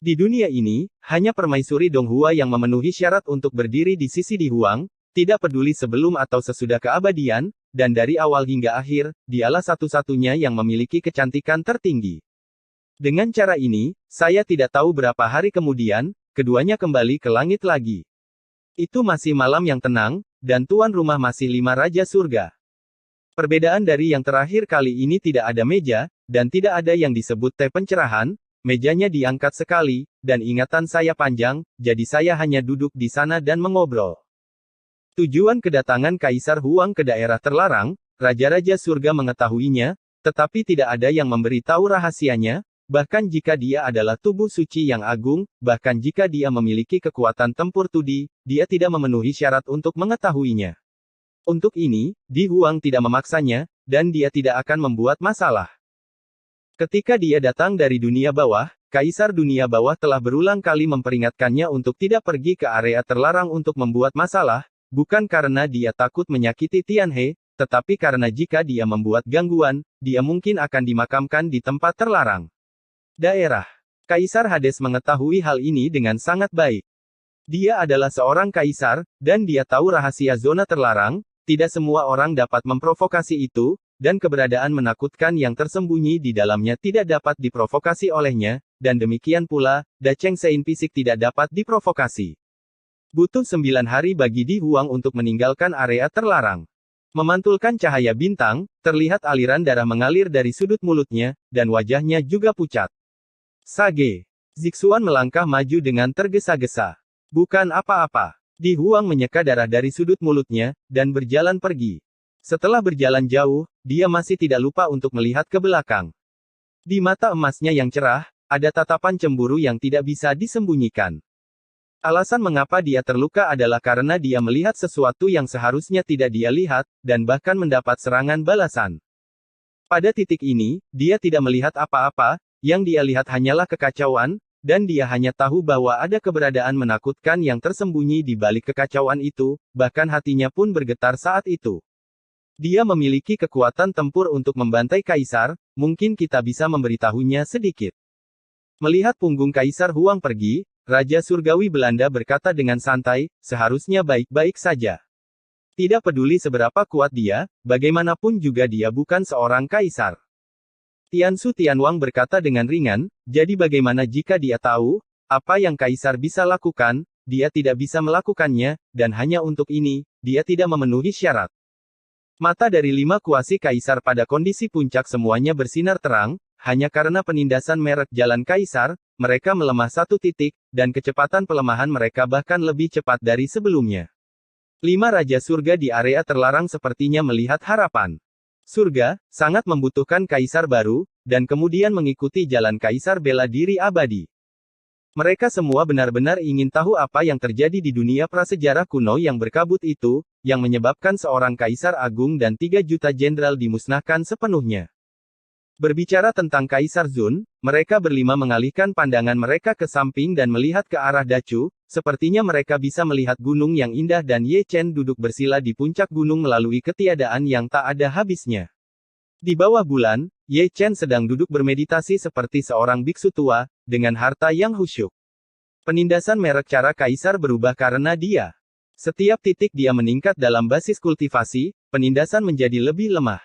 Di dunia ini, hanya permaisuri Donghua yang memenuhi syarat untuk berdiri di sisi Di Huang, tidak peduli sebelum atau sesudah keabadian, dan dari awal hingga akhir, dialah satu-satunya yang memiliki kecantikan tertinggi. Dengan cara ini, saya tidak tahu berapa hari kemudian, keduanya kembali ke langit lagi. Itu masih malam yang tenang, dan tuan rumah masih 5 Raja Surga. Perbedaan dari yang terakhir kali ini tidak ada meja, dan tidak ada yang disebut teh pencerahan, mejanya diangkat sekali, dan ingatan saya panjang, jadi saya hanya duduk di sana dan mengobrol. Tujuan kedatangan Kaisar Huang ke daerah terlarang, Raja-Raja Surga mengetahuinya, tetapi tidak ada yang memberitahu rahasianya, bahkan jika dia adalah tubuh suci yang agung, bahkan jika dia memiliki kekuatan tempur tudi, dia tidak memenuhi syarat untuk mengetahuinya. Untuk ini, Di Huang tidak memaksanya, dan dia tidak akan membuat masalah. Ketika dia datang dari dunia bawah, Kaisar dunia bawah telah berulang kali memperingatkannya untuk tidak pergi ke area terlarang untuk membuat masalah, bukan karena dia takut menyakiti Tianhe, tetapi karena jika dia membuat gangguan, dia mungkin akan dimakamkan di tempat terlarang. Daerah. Kaisar Hades mengetahui hal ini dengan sangat baik. Dia adalah seorang kaisar, dan dia tahu rahasia zona terlarang, tidak semua orang dapat memprovokasi itu, dan keberadaan menakutkan yang tersembunyi di dalamnya tidak dapat diprovokasi olehnya, dan demikian pula, Da Cheng Sein fisik tidak dapat diprovokasi. Butuh 9 hari bagi Di Huang untuk meninggalkan area terlarang. Memantulkan cahaya bintang, terlihat aliran darah mengalir dari sudut mulutnya, dan wajahnya juga pucat. Sage. Zixuan melangkah maju dengan tergesa-gesa. Bukan apa-apa. Di Huang menyeka darah dari sudut mulutnya, dan berjalan pergi. Setelah berjalan jauh, dia masih tidak lupa untuk melihat ke belakang. Di mata emasnya yang cerah, ada tatapan cemburu yang tidak bisa disembunyikan. Alasan mengapa dia terluka adalah karena dia melihat sesuatu yang seharusnya tidak dia lihat, dan bahkan mendapat serangan balasan. Pada titik ini, dia tidak melihat apa-apa, yang dia lihat hanyalah kekacauan, dan dia hanya tahu bahwa ada keberadaan menakutkan yang tersembunyi di balik kekacauan itu, bahkan hatinya pun bergetar saat itu. Dia memiliki kekuatan tempur untuk membantai kaisar, mungkin kita bisa memberitahunya sedikit. Melihat punggung Kaisar Huang pergi, Raja Surgawi Belanda berkata dengan santai, seharusnya baik-baik saja. Tidak peduli seberapa kuat dia, bagaimanapun juga dia bukan seorang kaisar. Tiansu Tianwang berkata dengan ringan, jadi bagaimana jika dia tahu, apa yang kaisar bisa lakukan, dia tidak bisa melakukannya, dan hanya untuk ini, dia tidak memenuhi syarat. Mata dari 5 kuasi kaisar pada kondisi puncak semuanya bersinar terang, hanya karena penindasan merek jalan kaisar, mereka melemah 1 titik, dan kecepatan pelemahan mereka bahkan lebih cepat dari sebelumnya. 5 Raja Surga di area terlarang sepertinya melihat harapan. Surga, sangat membutuhkan kaisar baru, dan kemudian mengikuti jalan kaisar bela diri abadi. Mereka semua benar-benar ingin tahu apa yang terjadi di dunia prasejarah kuno yang berkabut itu, yang menyebabkan seorang kaisar agung dan 3 juta jenderal dimusnahkan sepenuhnya. Berbicara tentang Kaisar Zun, mereka berlima mengalihkan pandangan mereka ke samping dan melihat ke arah Dacu, sepertinya mereka bisa melihat gunung yang indah dan Ye Chen duduk bersila di puncak gunung melalui ketiadaan yang tak ada habisnya. Di bawah bulan, Ye Chen sedang duduk bermeditasi seperti seorang biksu tua, dengan harta yang khusyuk. Penindasan merek cara kaisar berubah karena dia. Setiap titik dia meningkat dalam basis kultivasi, penindasan menjadi lebih lemah.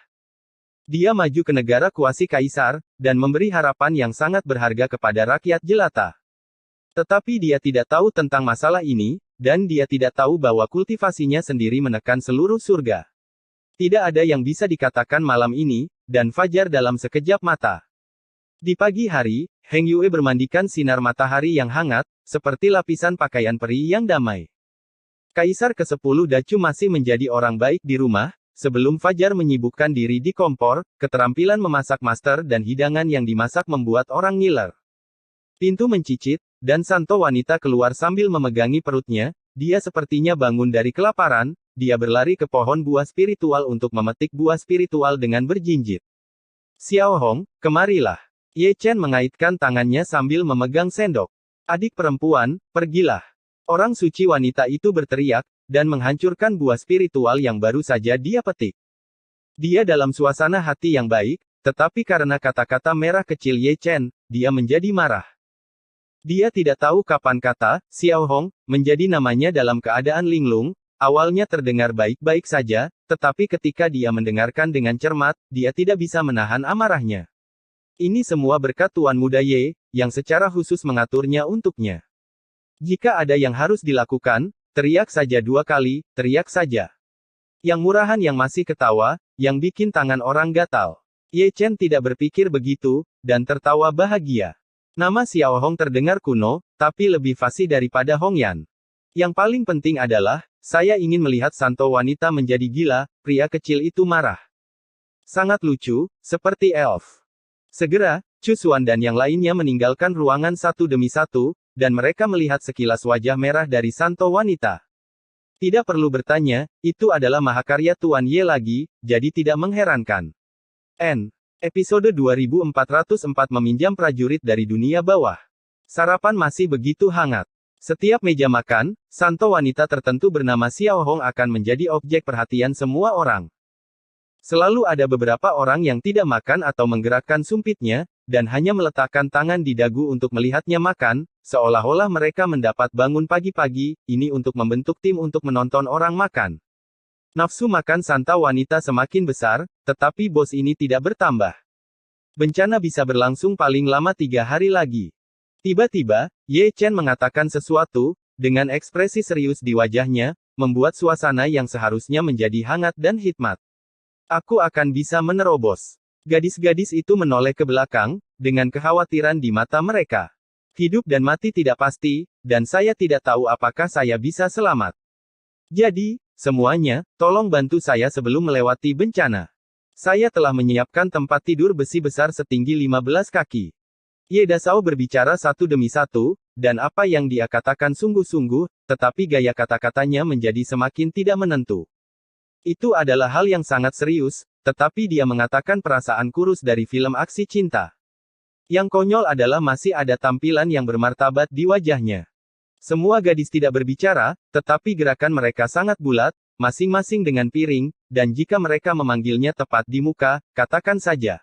Dia maju ke negara kuasi kaisar, dan memberi harapan yang sangat berharga kepada rakyat jelata. Tetapi dia tidak tahu tentang masalah ini, dan dia tidak tahu bahwa kultivasinya sendiri menekan seluruh surga. Tidak ada yang bisa dikatakan malam ini, dan fajar dalam sekejap mata. Di pagi hari, Heng Yue bermandikan sinar matahari yang hangat, seperti lapisan pakaian peri yang damai. Kaisar ke-10 Dacu masih menjadi orang baik di rumah, sebelum fajar menyibukkan diri di kompor, keterampilan memasak master dan hidangan yang dimasak membuat orang ngiler. Pintu mencicit, dan santo wanita keluar sambil memegangi perutnya, dia sepertinya bangun dari kelaparan, dia berlari ke pohon buah spiritual untuk memetik buah spiritual dengan berjinjit. Xiao Hong, kemarilah. Ye Chen mengaitkan tangannya sambil memegang sendok. Adik perempuan, pergilah. Orang suci wanita itu berteriak, dan menghancurkan buah spiritual yang baru saja dia petik. Dia dalam suasana hati yang baik, tetapi karena kata-kata merah kecil Ye Chen, dia menjadi marah. Dia tidak tahu kapan kata, Xiao Hong, menjadi namanya dalam keadaan linglung, awalnya terdengar baik-baik saja, tetapi ketika dia mendengarkan dengan cermat, dia tidak bisa menahan amarahnya. Ini semua berkat Tuan Muda Ye, yang secara khusus mengaturnya untuknya. Jika ada yang harus dilakukan, teriak saja 2 kali, teriak saja. Yang murahan yang masih ketawa, yang bikin tangan orang gatal. Ye Chen tidak berpikir begitu, dan tertawa bahagia. Nama Xiao Hong terdengar kuno, tapi lebih fasih daripada Hong Yan. Yang paling penting adalah, saya ingin melihat santo wanita menjadi gila, pria kecil itu marah. Sangat lucu, seperti elf. Segera, Chu Xuan dan yang lainnya meninggalkan ruangan satu demi satu, dan mereka melihat sekilas wajah merah dari santo wanita. Tidak perlu bertanya, itu adalah mahakarya Tuan Ye lagi, jadi tidak mengherankan. Episode 2404 meminjam prajurit dari dunia bawah. Sarapan masih begitu hangat. Setiap meja makan, santo wanita tertentu bernama Xiao Hong akan menjadi objek perhatian semua orang. Selalu ada beberapa orang yang tidak makan atau menggerakkan sumpitnya, dan hanya meletakkan tangan di dagu untuk melihatnya makan, seolah-olah mereka mendapat bangun pagi-pagi, ini untuk membentuk tim untuk menonton orang makan. Nafsu makan Santa wanita semakin besar, tetapi bos ini tidak bertambah. Bencana bisa berlangsung paling lama 3 hari lagi. Tiba-tiba, Ye Chen mengatakan sesuatu, dengan ekspresi serius di wajahnya, membuat suasana yang seharusnya menjadi hangat dan hikmat. Aku akan bisa menerobos. Gadis-gadis itu menoleh ke belakang, dengan kekhawatiran di mata mereka. Hidup dan mati tidak pasti, dan saya tidak tahu apakah saya bisa selamat. Jadi, semuanya, tolong bantu saya sebelum melewati bencana. Saya telah menyiapkan tempat tidur besi besar setinggi 15 kaki. Ye Dasao berbicara satu demi satu, dan apa yang dia katakan sungguh-sungguh, tetapi gaya kata-katanya menjadi semakin tidak menentu. Itu adalah hal yang sangat serius, tetapi dia mengatakan perasaan kurus dari film aksi cinta. Yang konyol adalah masih ada tampilan yang bermartabat di wajahnya. Semua gadis tidak berbicara, tetapi gerakan mereka sangat bulat, masing-masing dengan piring, dan jika mereka memanggilnya tepat di muka, katakan saja.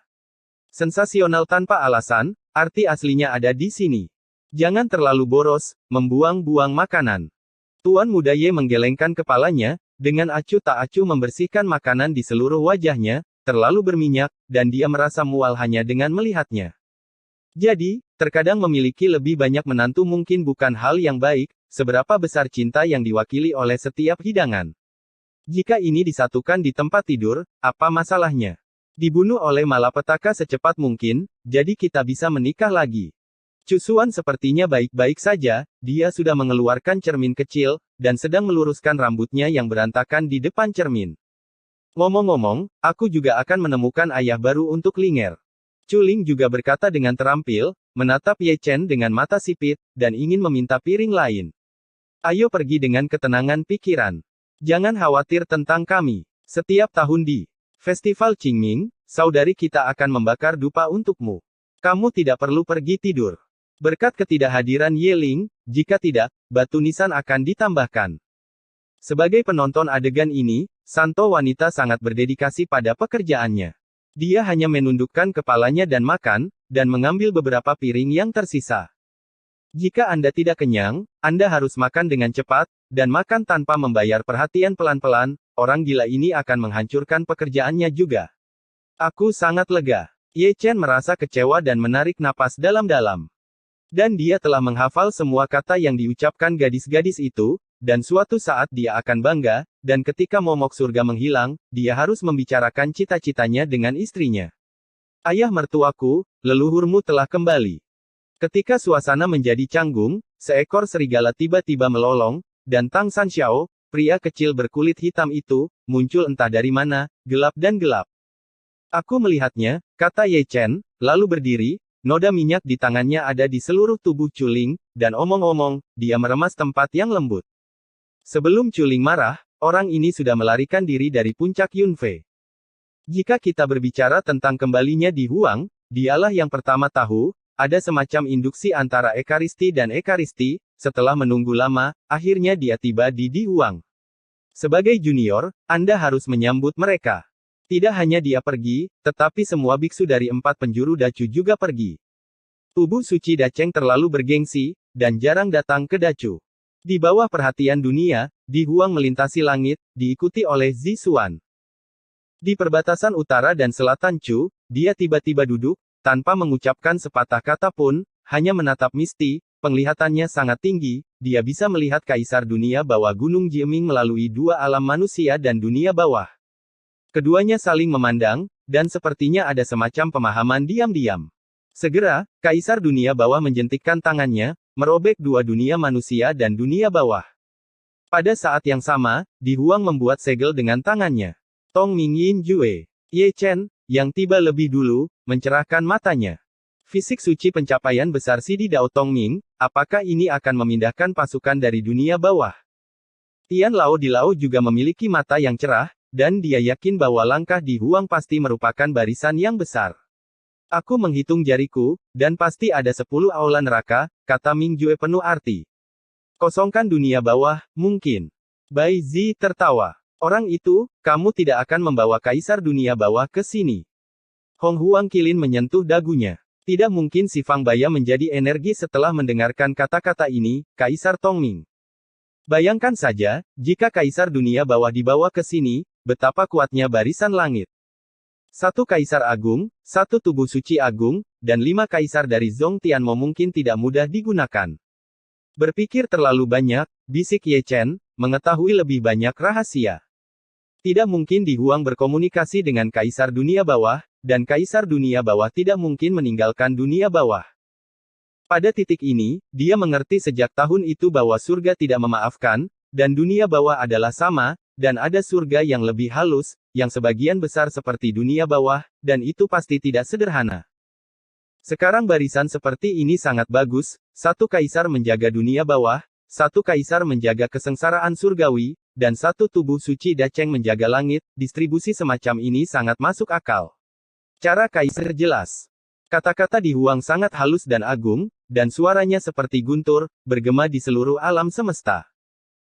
Sensasional tanpa alasan, arti aslinya ada di sini. Jangan terlalu boros, membuang-buang makanan. Tuan Muda Ye menggelengkan kepalanya, dengan acuh tak acuh membersihkan makanan di seluruh wajahnya, terlalu berminyak, dan dia merasa mual hanya dengan melihatnya. Jadi, terkadang memiliki lebih banyak menantu mungkin bukan hal yang baik, seberapa besar cinta yang diwakili oleh setiap hidangan. Jika ini disatukan di tempat tidur, apa masalahnya? Dibunuh oleh malapetaka secepat mungkin, jadi kita bisa menikah lagi. Cusuan sepertinya baik-baik saja, dia sudah mengeluarkan cermin kecil, dan sedang meluruskan rambutnya yang berantakan di depan cermin. Ngomong-ngomong, aku juga akan menemukan ayah baru untuk Linger. Chuling juga berkata dengan terampil, menatap Ye Chen dengan mata sipit, dan ingin meminta piring lain. Ayo pergi dengan ketenangan pikiran. Jangan khawatir tentang kami. Setiap tahun di Festival Qingming, saudari kita akan membakar dupa untukmu. Kamu tidak perlu pergi tidur. Berkat ketidakhadiran Ye Ling, jika tidak, batu nisan akan ditambahkan. Sebagai penonton adegan ini, Santo wanita sangat berdedikasi pada pekerjaannya. Dia hanya menundukkan kepalanya dan makan, dan mengambil beberapa piring yang tersisa. Jika Anda tidak kenyang, Anda harus makan dengan cepat, dan makan tanpa membayar perhatian pelan-pelan, orang gila ini akan menghancurkan pekerjaannya juga. Aku sangat lega. Ye Chen merasa kecewa dan menarik napas dalam-dalam. Dan dia telah menghafal semua kata yang diucapkan gadis-gadis itu, dan suatu saat dia akan bangga, dan ketika momok surga menghilang, dia harus membicarakan cita-citanya dengan istrinya. Ayah mertuaku, leluhurmu telah kembali. Ketika suasana menjadi canggung, seekor serigala tiba-tiba melolong, dan Tang Sanxiao, pria kecil berkulit hitam itu, muncul entah dari mana, gelap dan gelap. Aku melihatnya, kata Ye Chen, lalu berdiri. Noda minyak di tangannya ada di seluruh tubuh Chuling, dan omong-omong, dia meremas tempat yang lembut. Sebelum Chuling marah, orang ini sudah melarikan diri dari puncak Yunfei. Jika kita berbicara tentang kembalinya di Huang, dialah yang pertama tahu, ada semacam induksi antara Ekaristi dan Ekaristi, setelah menunggu lama, akhirnya dia tiba di Huang. Sebagai junior, Anda harus menyambut mereka. Tidak hanya dia pergi, tetapi semua biksu dari 4 penjuru Dacu juga pergi. Tubuh suci Dacheng terlalu bergengsi, dan jarang datang ke Dacu. Di bawah perhatian dunia, Di Huang melintasi langit, diikuti oleh Zi Xuan. Di perbatasan utara dan selatan Chu, dia tiba-tiba duduk, tanpa mengucapkan sepatah kata pun, hanya menatap Misty, penglihatannya sangat tinggi, dia bisa melihat kaisar dunia bawah Gunung Jieming melalui 2 alam manusia dan dunia bawah. Keduanya saling memandang, dan sepertinya ada semacam pemahaman diam-diam. Segera, kaisar dunia bawah menjentikkan tangannya, merobek 2 dunia manusia dan dunia bawah. Pada saat yang sama, Di Huang membuat segel dengan tangannya. Tong Ming Yin Jue. Ye Chen, yang tiba lebih dulu, mencerahkan matanya. Fisik suci pencapaian besar Sidi Dao Tong Ming, apakah ini akan memindahkan pasukan dari dunia bawah? Tian Lao Di Lao juga memiliki mata yang cerah, dan dia yakin bahwa langkah Di Huang pasti merupakan barisan yang besar. Aku menghitung jariku, dan pasti ada 10 aula neraka, kata Ming Jue penuh arti. Kosongkan dunia bawah, mungkin. Bai Zi tertawa. Orang itu, kamu tidak akan membawa Kaisar Dunia Bawah ke sini. Hong Huang Qilin menyentuh dagunya. Tidak mungkin si Fang Baya menjadi energi setelah mendengarkan kata-kata ini, Kaisar Tongming. Bayangkan saja, jika Kaisar Dunia Bawah dibawa ke sini, betapa kuatnya barisan langit. 1 Kaisar Agung, 1 tubuh suci agung, dan 5 Kaisar dari Zhong Tianmo mungkin tidak mudah digunakan. Berpikir terlalu banyak, bisik Ye Chen, mengetahui lebih banyak rahasia. Tidak mungkin Di Huang berkomunikasi dengan Kaisar Dunia Bawah, dan Kaisar Dunia Bawah tidak mungkin meninggalkan Dunia Bawah. Pada titik ini, dia mengerti sejak tahun itu bahwa surga tidak memaafkan, dan Dunia Bawah adalah sama, dan ada surga yang lebih halus, yang sebagian besar seperti Dunia Bawah, dan itu pasti tidak sederhana. Sekarang barisan seperti ini sangat bagus, 1 Kaisar menjaga Dunia Bawah, 1 Kaisar menjaga kesengsaraan surgawi, dan 1 tubuh suci Dacheng menjaga langit, distribusi semacam ini sangat masuk akal. Cara Kaisar jelas. Kata-kata Di Huang sangat halus dan agung, dan suaranya seperti guntur, bergema di seluruh alam semesta.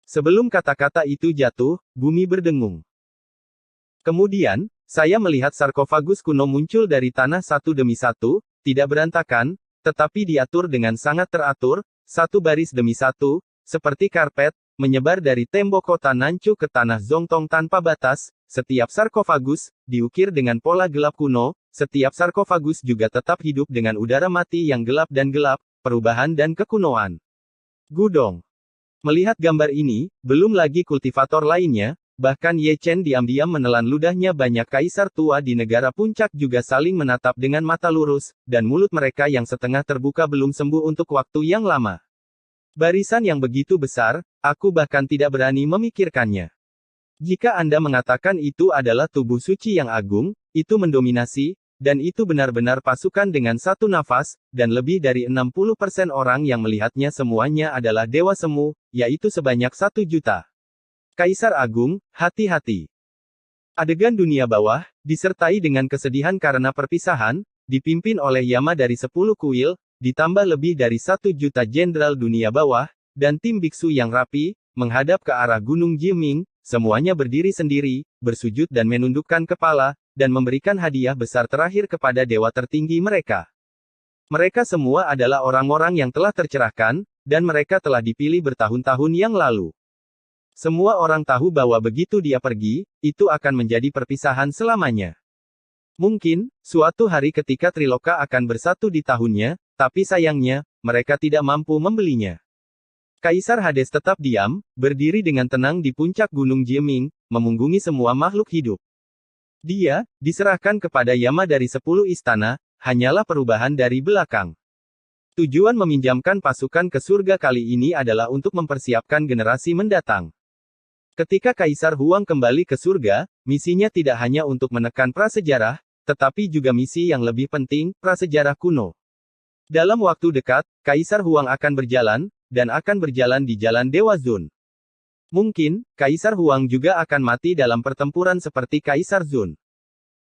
Sebelum kata-kata itu jatuh, bumi berdengung. Kemudian, saya melihat sarkofagus kuno muncul dari tanah satu demi satu, tidak berantakan, tetapi diatur dengan sangat teratur, satu baris demi satu, seperti karpet, menyebar dari tembok kota Nanchu ke tanah Zongtong tanpa batas. Setiap sarkofagus diukir dengan pola gelap kuno, setiap sarkofagus juga tetap hidup dengan udara mati yang gelap, perubahan dan kekunoan. Gudong. Melihat gambar ini, belum lagi kultivator lainnya, bahkan Ye Chen diam-diam menelan ludahnya. Banyak kaisar tua di negara puncak juga saling menatap dengan mata lurus, dan mulut mereka yang setengah terbuka belum sembuh untuk waktu yang lama. Barisan yang begitu besar, aku bahkan tidak berani memikirkannya. Jika Anda mengatakan itu adalah tubuh suci yang agung, itu mendominasi, dan itu benar-benar pasukan dengan satu nafas, dan lebih dari 60% orang yang melihatnya semuanya adalah dewa semu, yaitu sebanyak 1 juta. Kaisar Agung, hati-hati. Adegan Dunia Bawah, disertai dengan kesedihan karena perpisahan, dipimpin oleh Yama dari 10 kuil, ditambah lebih dari 1 juta jenderal Dunia Bawah, dan tim biksu yang rapi, menghadap ke arah Gunung Jiming, semuanya berdiri sendiri, bersujud dan menundukkan kepala, dan memberikan hadiah besar terakhir kepada dewa tertinggi mereka. Mereka semua adalah orang-orang yang telah tercerahkan, dan mereka telah dipilih bertahun-tahun yang lalu. Semua orang tahu bahwa begitu dia pergi, itu akan menjadi perpisahan selamanya. Mungkin, suatu hari ketika Triloka akan bersatu di tahunnya, tapi sayangnya, mereka tidak mampu membelinya. Kaisar Hades tetap diam, berdiri dengan tenang di puncak Gunung Jiming, memunggungi semua makhluk hidup. Dia, diserahkan kepada Yama dari 10 istana, hanyalah perubahan dari belakang. Tujuan meminjamkan pasukan ke surga kali ini adalah untuk mempersiapkan generasi mendatang. Ketika Kaisar Huang kembali ke surga, misinya tidak hanya untuk menekan prasejarah, tetapi juga misi yang lebih penting, prasejarah kuno. Dalam waktu dekat, Kaisar Huang akan berjalan, dan akan berjalan di jalan Dewa Zun. Mungkin, Kaisar Huang juga akan mati dalam pertempuran seperti Kaisar Zun.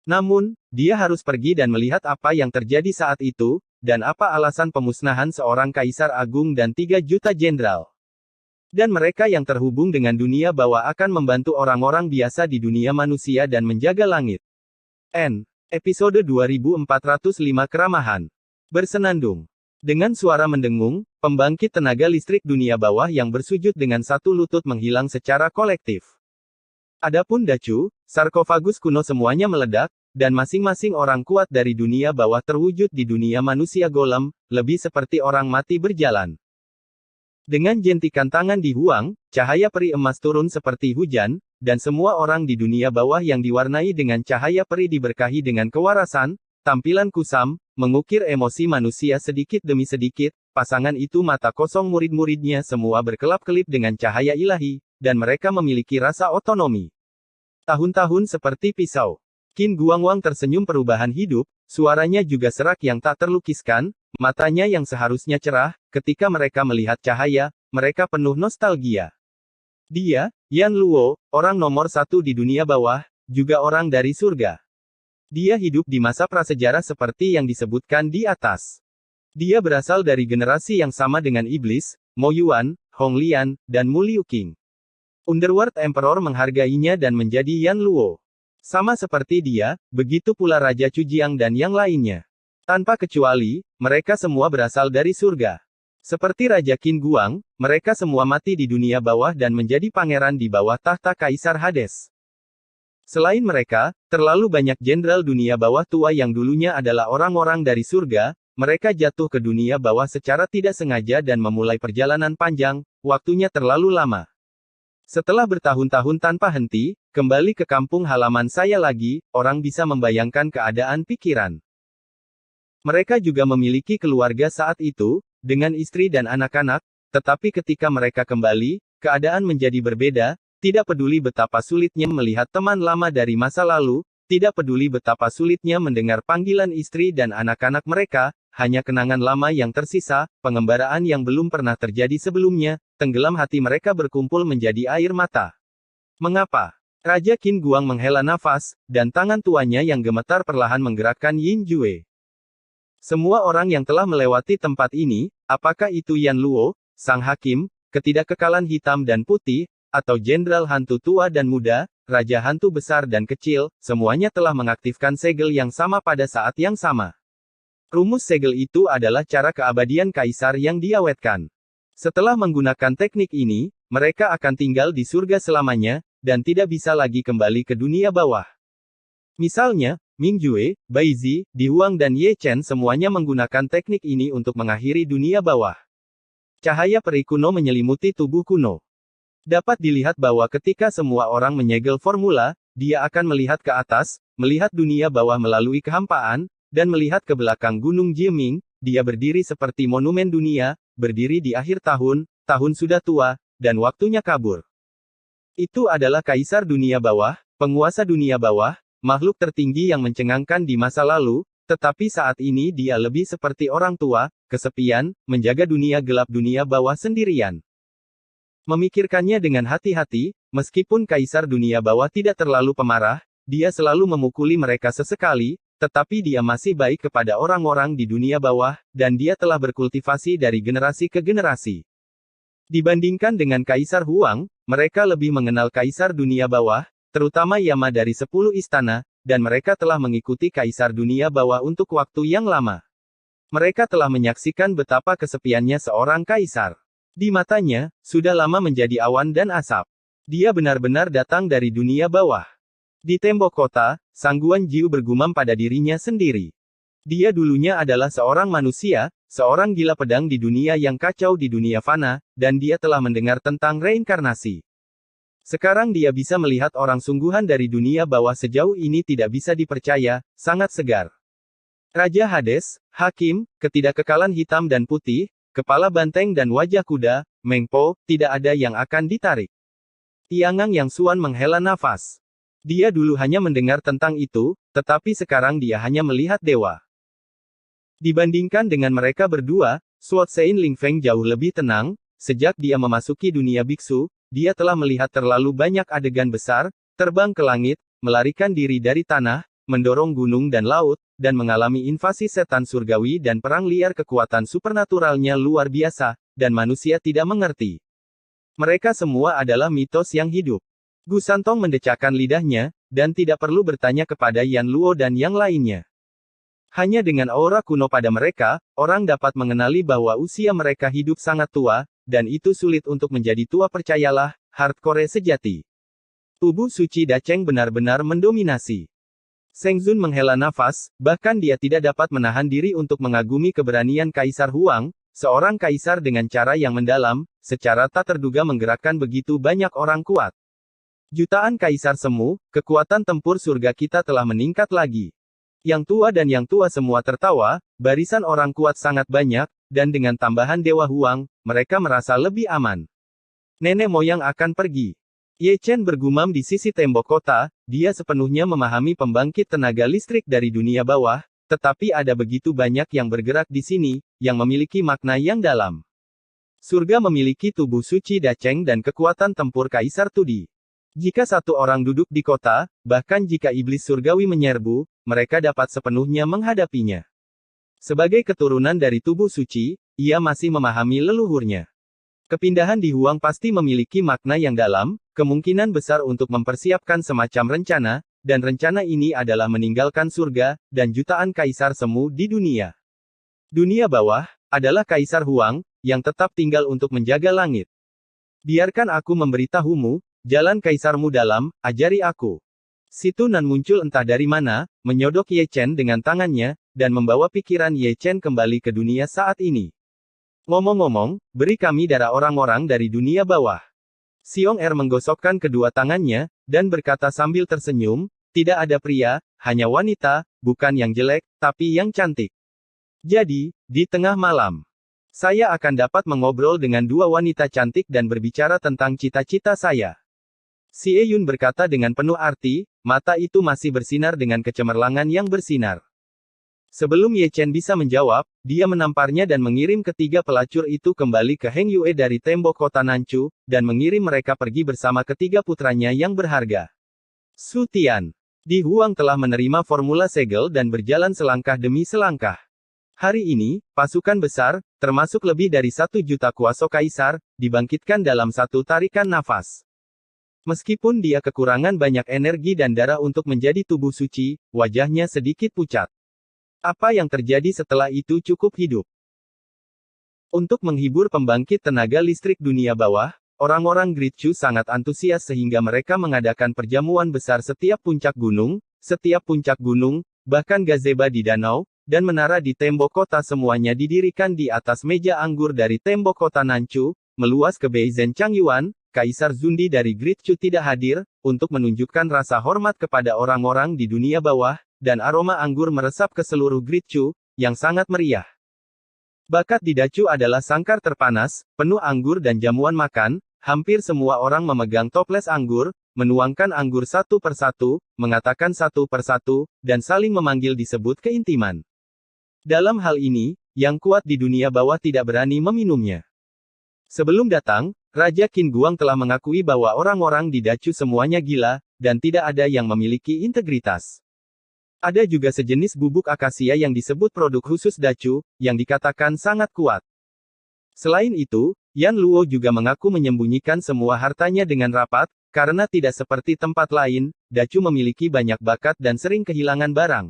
Namun, dia harus pergi dan melihat apa yang terjadi saat itu, dan apa alasan pemusnahan seorang Kaisar Agung dan 3 juta jenderal. Dan mereka yang terhubung dengan dunia bawah akan membantu orang-orang biasa di dunia manusia dan menjaga langit. Episode 2405 Keramahan. Bersenandung. Dengan suara mendengung, pembangkit tenaga listrik dunia bawah yang bersujud dengan satu lutut menghilang secara kolektif. Adapun Dacu, sarkofagus kuno semuanya meledak, dan masing-masing orang kuat dari dunia bawah terwujud di dunia manusia golem, lebih seperti orang mati berjalan. Dengan jentikan tangan Di Huang, cahaya peri emas turun seperti hujan, dan semua orang di dunia bawah yang diwarnai dengan cahaya peri diberkahi dengan kewarasan, tampilan kusam, mengukir emosi manusia sedikit demi sedikit. Pasangan itu mata kosong murid-muridnya semua berkelap-kelip dengan cahaya ilahi, dan mereka memiliki rasa otonomi. Tahun-tahun seperti pisau. Qin Guangwang tersenyum perubahan hidup, suaranya juga serak yang tak terlukiskan, matanya yang seharusnya cerah, ketika mereka melihat cahaya, mereka penuh nostalgia. Dia, Yan Luo, orang nomor 1 di dunia bawah, juga orang dari surga. Dia hidup di masa prasejarah seperti yang disebutkan di atas. Dia berasal dari generasi yang sama dengan iblis, Mo Yuan, Hong Lian, dan Mu Liuqing. Underworld Emperor menghargainya dan menjadi Yan Luo. Sama seperti dia, begitu pula Raja Chujiang dan yang lainnya. Tanpa kecuali, mereka semua berasal dari surga. Seperti Raja Qin Guang, mereka semua mati di dunia bawah dan menjadi pangeran di bawah tahta Kaisar Hades. Selain mereka, terlalu banyak jenderal dunia bawah tua yang dulunya adalah orang-orang dari surga, mereka jatuh ke dunia bawah secara tidak sengaja dan memulai perjalanan panjang, waktunya terlalu lama. Setelah bertahun-tahun tanpa henti, kembali ke kampung halaman saya lagi, orang bisa membayangkan keadaan pikiran. Mereka juga memiliki keluarga saat itu, dengan istri dan anak-anak, tetapi ketika mereka kembali, keadaan menjadi berbeda, tidak peduli betapa sulitnya melihat teman lama dari masa lalu, tidak peduli betapa sulitnya mendengar panggilan istri dan anak-anak mereka, hanya kenangan lama yang tersisa, pengembaraan yang belum pernah terjadi sebelumnya, tenggelam hati mereka berkumpul menjadi air mata. Mengapa? Raja Qin Guang menghela nafas, dan tangan tuanya yang gemetar perlahan menggerakkan Yin Jue. Semua orang yang telah melewati tempat ini, apakah itu Yan Luo, Sang Hakim, Ketidakkekalan Hitam dan Putih, atau Jenderal Hantu Tua dan Muda, Raja Hantu Besar dan Kecil, semuanya telah mengaktifkan segel yang sama pada saat yang sama. Rumus segel itu adalah cara keabadian kaisar yang diawetkan. Setelah menggunakan teknik ini, mereka akan tinggal di surga selamanya, dan tidak bisa lagi kembali ke dunia bawah. Misalnya, Ming Jue, Bai Zi, Di Huang dan Ye Chen semuanya menggunakan teknik ini untuk mengakhiri dunia bawah. Cahaya peri kuno menyelimuti tubuh kuno. Dapat dilihat bahwa ketika semua orang menyegel formula, dia akan melihat ke atas, melihat dunia bawah melalui kehampaan, dan melihat ke belakang Gunung Jieming, dia berdiri seperti monumen dunia, berdiri di akhir tahun, tahun sudah tua, dan waktunya kabur. Itu adalah kaisar dunia bawah, penguasa dunia bawah, makhluk tertinggi yang mencengangkan di masa lalu, tetapi saat ini dia lebih seperti orang tua, kesepian, menjaga dunia gelap dunia bawah sendirian. Memikirkannya dengan hati-hati, meskipun kaisar dunia bawah tidak terlalu pemarah, dia selalu memukuli mereka sesekali, tetapi dia masih baik kepada orang-orang di dunia bawah, dan dia telah berkultivasi dari generasi ke generasi. Dibandingkan dengan Kaisar Huang, mereka lebih mengenal Kaisar dunia bawah, terutama Yama dari 10 istana, dan mereka telah mengikuti Kaisar dunia bawah untuk waktu yang lama. Mereka telah menyaksikan betapa kesepiannya seorang kaisar. Di matanya, sudah lama menjadi awan dan asap. Dia benar-benar datang dari dunia bawah. Di tembok kota, Sang Guan Jiu bergumam pada dirinya sendiri. Dia dulunya adalah seorang manusia, seorang gila pedang di dunia yang kacau di dunia fana, dan dia telah mendengar tentang reinkarnasi. Sekarang dia bisa melihat orang sungguhan dari dunia bawah sejauh ini tidak bisa dipercaya, sangat segar. Raja Hades, Hakim, Ketidakkekalan Hitam dan Putih, Kepala Banteng dan Wajah Kuda, Meng Po, tidak ada yang akan ditarik. Tiangang Yang Xuan menghela nafas. Dia dulu hanya mendengar tentang itu, tetapi sekarang dia hanya melihat dewa. Dibandingkan dengan mereka berdua, Suot Sein Ling Feng jauh lebih tenang. Sejak dia memasuki dunia biksu, dia telah melihat terlalu banyak adegan besar, terbang ke langit, melarikan diri dari tanah, mendorong gunung dan laut, dan mengalami invasi setan surgawi dan perang liar. Kekuatan supernaturalnya luar biasa, dan manusia tidak mengerti. Mereka semua adalah mitos yang hidup. Gu Santong mendecakkan lidahnya, dan tidak perlu bertanya kepada Yan Luo dan yang lainnya. Hanya dengan aura kuno pada mereka, orang dapat mengenali bahwa usia mereka hidup sangat tua, dan itu sulit untuk menjadi tua. Percayalah, hardcore sejati. Tubuh suci Dacheng benar-benar mendominasi. Seng Zun menghela nafas, bahkan dia tidak dapat menahan diri untuk mengagumi keberanian Kaisar Huang, seorang kaisar dengan cara yang mendalam, secara tak terduga menggerakkan begitu banyak orang kuat. Jutaan kaisar semu, kekuatan tempur surga kita telah meningkat lagi. Yang tua dan yang tua semua tertawa, barisan orang kuat sangat banyak, dan dengan tambahan Dewa Huang, mereka merasa lebih aman. Nenek moyang akan pergi. Ye Chen bergumam di sisi tembok kota, dia sepenuhnya memahami pembangkit tenaga listrik dari dunia bawah, tetapi ada begitu banyak yang bergerak di sini, yang memiliki makna yang dalam. Surga memiliki tubuh suci Dacheng dan kekuatan tempur Kaisar Tudi. Jika satu orang duduk di kota, bahkan jika iblis surgawi menyerbu, mereka dapat sepenuhnya menghadapinya. Sebagai keturunan dari tubuh suci, ia masih memahami leluhurnya. Kepindahan di Huang pasti memiliki makna yang dalam, kemungkinan besar untuk mempersiapkan semacam rencana, dan rencana ini adalah meninggalkan surga, dan jutaan kaisar semu di dunia. Dunia bawah, adalah Kaisar Huang, yang tetap tinggal untuk menjaga langit. Biarkan aku memberitahumu, jalan kaisarmu dalam, ajari aku. Situ Nan muncul entah dari mana, menyodok Ye Chen dengan tangannya, dan membawa pikiran Ye Chen kembali ke dunia saat ini. Ngomong-ngomong, beri kami darah orang-orang dari dunia bawah. Xiong Er menggosokkan kedua tangannya, dan berkata sambil tersenyum, tidak ada pria, hanya wanita, bukan yang jelek, tapi yang cantik. Jadi, di tengah malam, saya akan dapat mengobrol dengan dua wanita cantik dan berbicara tentang cita-cita saya. Xie Yun berkata dengan penuh arti, mata itu masih bersinar dengan kecemerlangan yang bersinar. Sebelum Ye Chen bisa menjawab, dia menamparnya dan mengirim ketiga pelacur itu kembali ke Heng Yue dari tembok kota Nanchu, dan mengirim mereka pergi bersama ketiga putranya yang berharga. Su Tian. Di Huang telah menerima formula segel dan berjalan selangkah demi selangkah. Hari ini, pasukan besar, termasuk lebih dari 1 juta kuasa kaisar, dibangkitkan dalam satu tarikan nafas. Meskipun dia kekurangan banyak energi dan darah untuk menjadi tubuh suci, wajahnya sedikit pucat. Apa yang terjadi setelah itu cukup hidup. Untuk menghibur pembangkit tenaga listrik dunia bawah, orang-orang Great Chu sangat antusias sehingga mereka mengadakan perjamuan besar setiap puncak gunung, bahkan gazebo di danau, dan menara di tembok kota semuanya didirikan di atas meja anggur dari tembok kota Nanchu, meluas ke Beizhen Changyuan. Kaisar Zundi dari Great Chu tidak hadir, untuk menunjukkan rasa hormat kepada orang-orang di dunia bawah, dan aroma anggur meresap ke seluruh Great Chu, yang sangat meriah. Bakat di Dachu adalah sangkar terpanas, penuh anggur dan jamuan makan, hampir semua orang memegang toples anggur, menuangkan anggur satu persatu, mengatakan satu persatu, dan saling memanggil disebut keintiman. Dalam hal ini, yang kuat di dunia bawah tidak berani meminumnya. Sebelum datang, Raja Qin Guang telah mengakui bahwa orang-orang di Dachu semuanya gila, dan tidak ada yang memiliki integritas. Ada juga sejenis bubuk akasia yang disebut produk khusus Dachu, yang dikatakan sangat kuat. Selain itu, Yan Luo juga mengaku menyembunyikan semua hartanya dengan rapat, karena tidak seperti tempat lain, Dachu memiliki banyak bakat dan sering kehilangan barang.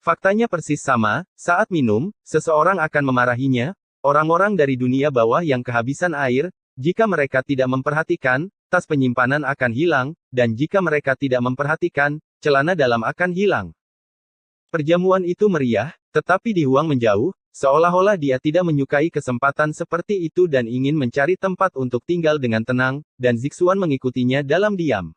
Faktanya persis sama, saat minum, seseorang akan memarahinya, orang-orang dari dunia bawah yang kehabisan air, jika mereka tidak memperhatikan, tas penyimpanan akan hilang, dan jika mereka tidak memperhatikan, celana dalam akan hilang. Perjamuan itu meriah, tetapi di Huang menjauh, seolah-olah dia tidak menyukai kesempatan seperti itu dan ingin mencari tempat untuk tinggal dengan tenang, dan Zixuan mengikutinya dalam diam.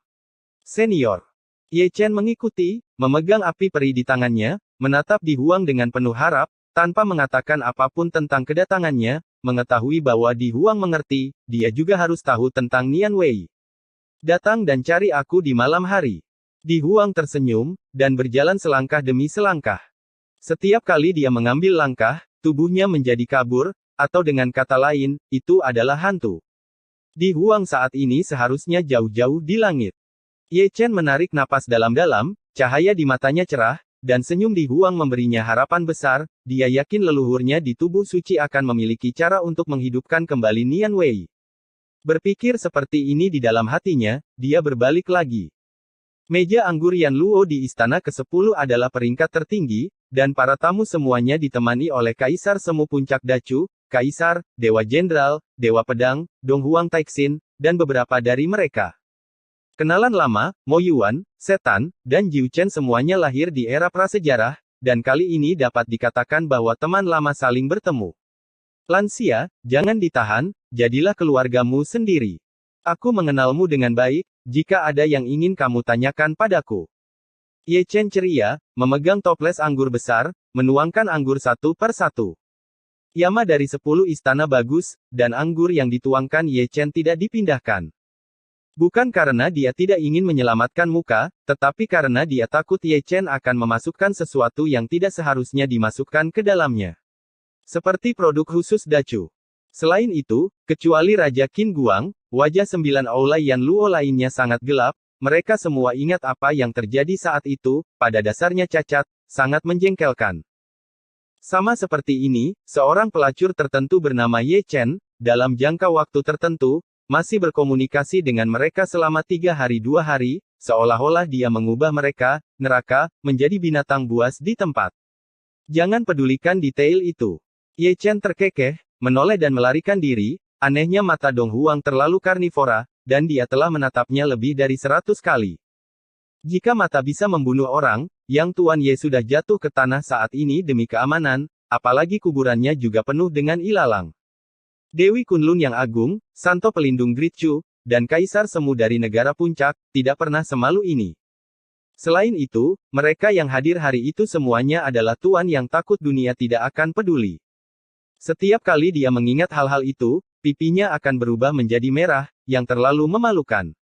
Senior. Ye Chen mengikuti, memegang api peri di tangannya, menatap di Huang dengan penuh harap, tanpa mengatakan apapun tentang kedatangannya, mengetahui bahwa Di Huang mengerti, dia juga harus tahu tentang Nian Wei. Datang dan cari aku di malam hari. Di Huang tersenyum, dan berjalan selangkah demi selangkah. Setiap kali dia mengambil langkah, tubuhnya menjadi kabur, atau dengan kata lain, itu adalah hantu. Di Huang saat ini seharusnya jauh-jauh di langit. Ye Chen menarik napas dalam-dalam, cahaya di matanya cerah, dan senyum Di Huang memberinya harapan besar, dia yakin leluhurnya di tubuh suci akan memiliki cara untuk menghidupkan kembali Nian Wei. Berpikir seperti ini di dalam hatinya, dia berbalik lagi. Meja anggur Yan Luo di istana ke-10 adalah peringkat tertinggi, dan para tamu semuanya ditemani oleh Kaisar Semu Puncak Dachu, Kaisar, Dewa Jenderal, Dewa Pedang, Dong Huang Taixin, dan beberapa dari mereka. Kenalan lama, Mo Yuan, Setan, dan Jiu Chen semuanya lahir di era prasejarah, dan kali ini dapat dikatakan bahwa teman lama saling bertemu. Lansia, jangan ditahan, jadilah keluargamu sendiri. Aku mengenalmu dengan baik, jika ada yang ingin kamu tanyakan padaku. Ye Chen ceria, memegang toples anggur besar, menuangkan anggur satu per satu. Yama dari 10 istana bagus, dan anggur yang dituangkan Ye Chen tidak dipindahkan. Bukan karena dia tidak ingin menyelamatkan muka, tetapi karena dia takut Ye Chen akan memasukkan sesuatu yang tidak seharusnya dimasukkan ke dalamnya. Seperti produk khusus Dachu. Selain itu, kecuali Raja Qin Guang, wajah 9 aula Yan Luo lainnya sangat gelap, mereka semua ingat apa yang terjadi saat itu, pada dasarnya cacat, sangat menjengkelkan. Sama seperti ini, seorang pelacur tertentu bernama Ye Chen, dalam jangka waktu tertentu, masih berkomunikasi dengan mereka selama 3 hari 2 hari, seolah-olah dia mengubah mereka, neraka, menjadi binatang buas di tempat. Jangan pedulikan detail itu. Ye Chen terkekeh, menoleh dan melarikan diri. Anehnya mata Dong Huang terlalu karnivora, dan dia telah menatapnya lebih dari 100 kali. Jika mata bisa membunuh orang, Yang Tuan Ye sudah jatuh ke tanah saat ini demi keamanan, apalagi kuburannya juga penuh dengan ilalang. Dewi Kunlun yang agung, Santo pelindung Great Chu, dan Kaisar Semu dari negara puncak, tidak pernah semalu ini. Selain itu, mereka yang hadir hari itu semuanya adalah tuan yang takut dunia tidak akan peduli. Setiap kali dia mengingat hal-hal itu, pipinya akan berubah menjadi merah, yang terlalu memalukan.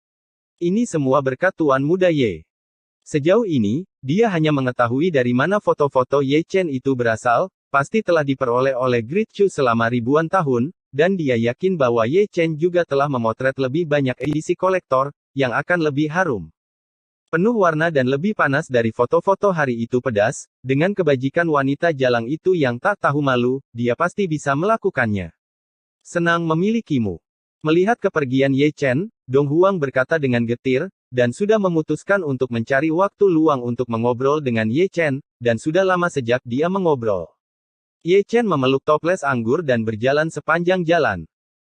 Ini semua berkat Tuan Muda Ye. Sejauh ini, dia hanya mengetahui dari mana foto-foto Ye Chen itu berasal, pasti telah diperoleh oleh Great Chu selama ribuan tahun, dan dia yakin bahwa Ye Chen juga telah memotret lebih banyak edisi kolektor, yang akan lebih harum. Penuh warna dan lebih panas dari foto-foto hari itu pedas, dengan kebajikan wanita jalang itu yang tak tahu malu, dia pasti bisa melakukannya. Senang memilikimu. Melihat kepergian Ye Chen, Dong Huang berkata dengan getir, dan sudah memutuskan untuk mencari waktu luang untuk mengobrol dengan Ye Chen, dan sudah lama sejak dia mengobrol. Ye Chen memeluk toples anggur dan berjalan sepanjang jalan.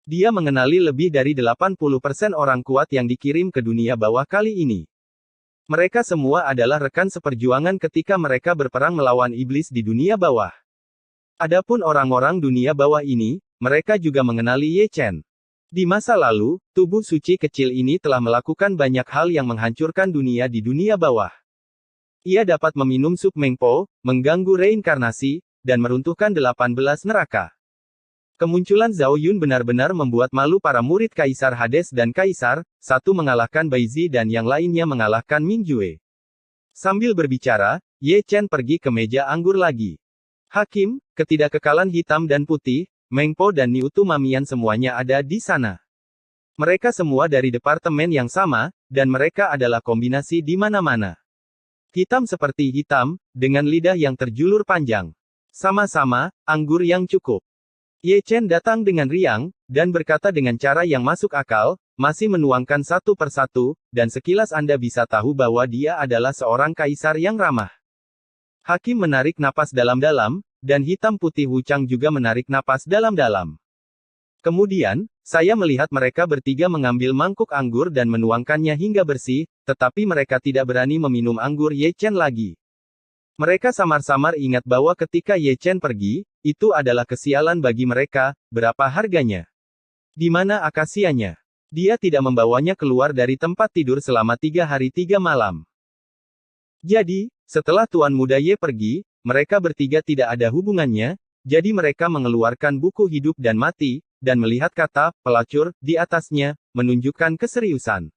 Dia mengenali lebih dari 80% orang kuat yang dikirim ke dunia bawah kali ini. Mereka semua adalah rekan seperjuangan ketika mereka berperang melawan iblis di dunia bawah. Adapun orang-orang dunia bawah ini, mereka juga mengenali Ye Chen. Di masa lalu, tubuh suci kecil ini telah melakukan banyak hal yang menghancurkan dunia di dunia bawah. Ia dapat meminum sup Mengpo, mengganggu reinkarnasi, dan meruntuhkan 18 neraka. Kemunculan Zhao Yun benar-benar membuat malu para murid Kaisar Hades dan Kaisar, satu mengalahkan Baizi dan yang lainnya mengalahkan Ming Jue. Sambil berbicara, Ye Chen pergi ke meja anggur lagi. Hakim, ketidakkekalan hitam dan putih, Mengpo dan Niutu Mamian semuanya ada di sana. Mereka semua dari departemen yang sama, dan mereka adalah kombinasi di mana-mana. Hitam seperti hitam, dengan lidah yang terjulur panjang. Sama-sama, anggur yang cukup. Ye Chen datang dengan riang, dan berkata dengan cara yang masuk akal, masih menuangkan satu persatu, dan sekilas Anda bisa tahu bahwa dia adalah seorang kaisar yang ramah. Hakim menarik napas dalam-dalam, dan hitam putih Wuchang juga menarik napas dalam-dalam. Kemudian, saya melihat mereka bertiga mengambil mangkuk anggur dan menuangkannya hingga bersih, tetapi mereka tidak berani meminum anggur Ye Chen lagi. Mereka samar-samar ingat bahwa ketika Ye Chen pergi, itu adalah kesialan bagi mereka. Berapa harganya? Di mana akasianya? Dia tidak membawanya keluar dari tempat tidur selama 3 hari 3 malam. Jadi, setelah Tuan Muda Ye pergi, mereka bertiga tidak ada hubungannya, jadi mereka mengeluarkan buku hidup dan mati, dan melihat kata pelacur di atasnya, menunjukkan keseriusan.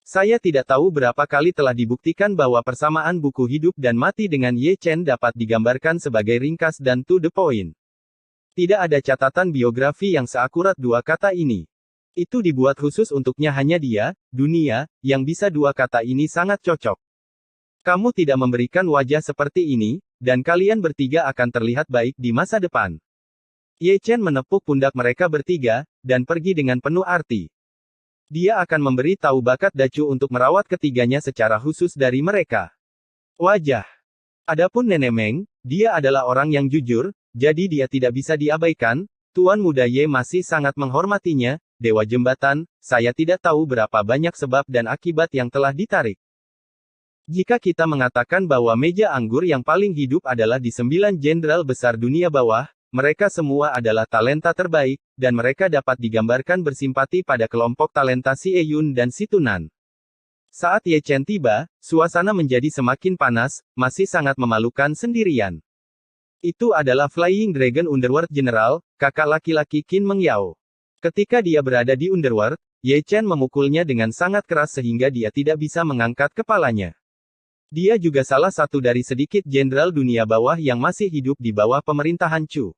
Saya tidak tahu berapa kali telah dibuktikan bahwa persamaan buku hidup dan mati dengan Ye Chen dapat digambarkan sebagai ringkas dan to the point. Tidak ada catatan biografi yang seakurat dua kata ini. Itu dibuat khusus untuknya hanya dia, dunia, yang bisa dua kata ini sangat cocok. Kamu tidak memberikan wajah seperti ini, dan kalian bertiga akan terlihat baik di masa depan. Ye Chen menepuk pundak mereka bertiga, dan pergi dengan penuh arti. Dia akan memberi tahu bakat Dacu untuk merawat ketiganya secara khusus dari mereka. Wajah. Adapun Nenek Meng, dia adalah orang yang jujur, jadi dia tidak bisa diabaikan. Tuan Muda Ye masih sangat menghormatinya, Dewa Jembatan, saya tidak tahu berapa banyak sebab dan akibat yang telah ditarik. Jika kita mengatakan bahwa meja anggur yang paling hidup adalah di 9 jenderal besar dunia bawah, mereka semua adalah talenta terbaik, dan mereka dapat digambarkan bersimpati pada kelompok talenta Si Eyun dan Si Tunan. Saat Ye Chen tiba, suasana menjadi semakin panas, masih sangat memalukan sendirian. Itu adalah Flying Dragon Underworld General, kakak laki-laki Qin Meng Yao. Ketika dia berada di Underworld, Ye Chen memukulnya dengan sangat keras sehingga dia tidak bisa mengangkat kepalanya. Dia juga salah satu dari sedikit jenderal dunia bawah yang masih hidup di bawah pemerintahan Chu.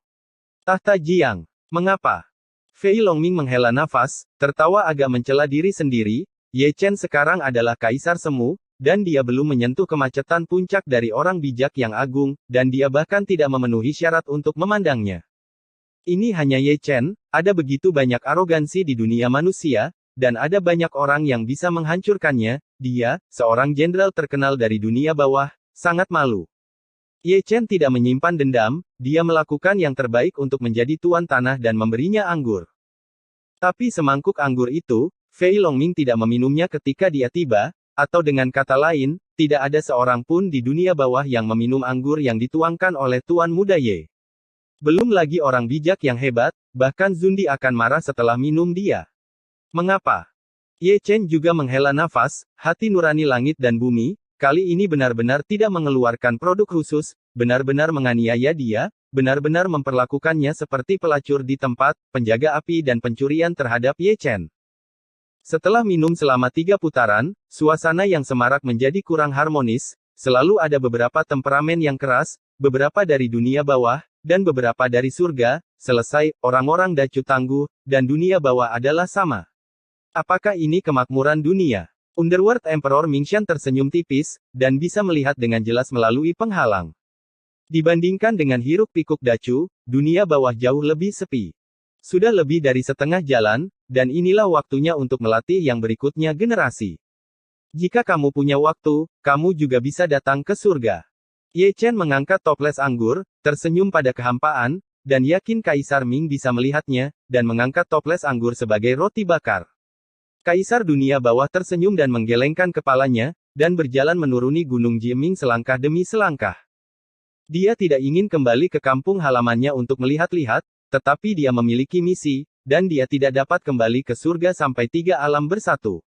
Tahta Jiang. Mengapa? Fei Longming menghela nafas, tertawa agak mencela diri sendiri. Ye Chen sekarang adalah kaisar semu, dan dia belum menyentuh kemacetan puncak dari orang bijak yang agung, dan dia bahkan tidak memenuhi syarat untuk memandangnya. Ini hanya Ye Chen, ada begitu banyak arogansi di dunia manusia, dan ada banyak orang yang bisa menghancurkannya. Dia, seorang jenderal terkenal dari dunia bawah, sangat malu. Ye Chen tidak menyimpan dendam, dia melakukan yang terbaik untuk menjadi tuan tanah dan memberinya anggur. Tapi semangkuk anggur itu, Fei Longming tidak meminumnya ketika dia tiba, atau dengan kata lain, tidak ada seorang pun di dunia bawah yang meminum anggur yang dituangkan oleh Tuan Muda Ye. Belum lagi orang bijak yang hebat, bahkan Zundi akan marah setelah minum dia. Mengapa? Ye Chen juga menghela nafas, hati nurani langit dan bumi, kali ini benar-benar tidak mengeluarkan produk khusus, benar-benar menganiaya dia, benar-benar memperlakukannya seperti pelacur di tempat, penjaga api dan pencurian terhadap Ye Chen. Setelah minum selama 3 putaran, suasana yang semarak menjadi kurang harmonis, selalu ada beberapa temperamen yang keras, beberapa dari dunia bawah, dan beberapa dari surga. Selesai, orang-orang Dacu tangguh, dan dunia bawah adalah sama. Apakah ini kemakmuran dunia? Underworld Emperor Mingshan tersenyum tipis, dan bisa melihat dengan jelas melalui penghalang. Dibandingkan dengan hiruk-pikuk Dacu, dunia bawah jauh lebih sepi. Sudah lebih dari setengah jalan, dan inilah waktunya untuk melatih yang berikutnya generasi. Jika kamu punya waktu, kamu juga bisa datang ke surga. Ye Chen mengangkat toples anggur, tersenyum pada kehampaan, dan yakin Kaisar Ming bisa melihatnya, dan mengangkat toples anggur sebagai roti bakar. Kaisar dunia bawah tersenyum dan menggelengkan kepalanya, dan berjalan menuruni Gunung Jiming selangkah demi selangkah. Dia tidak ingin kembali ke kampung halamannya untuk melihat-lihat, tetapi dia memiliki misi, dan dia tidak dapat kembali ke surga sampai 3 alam bersatu.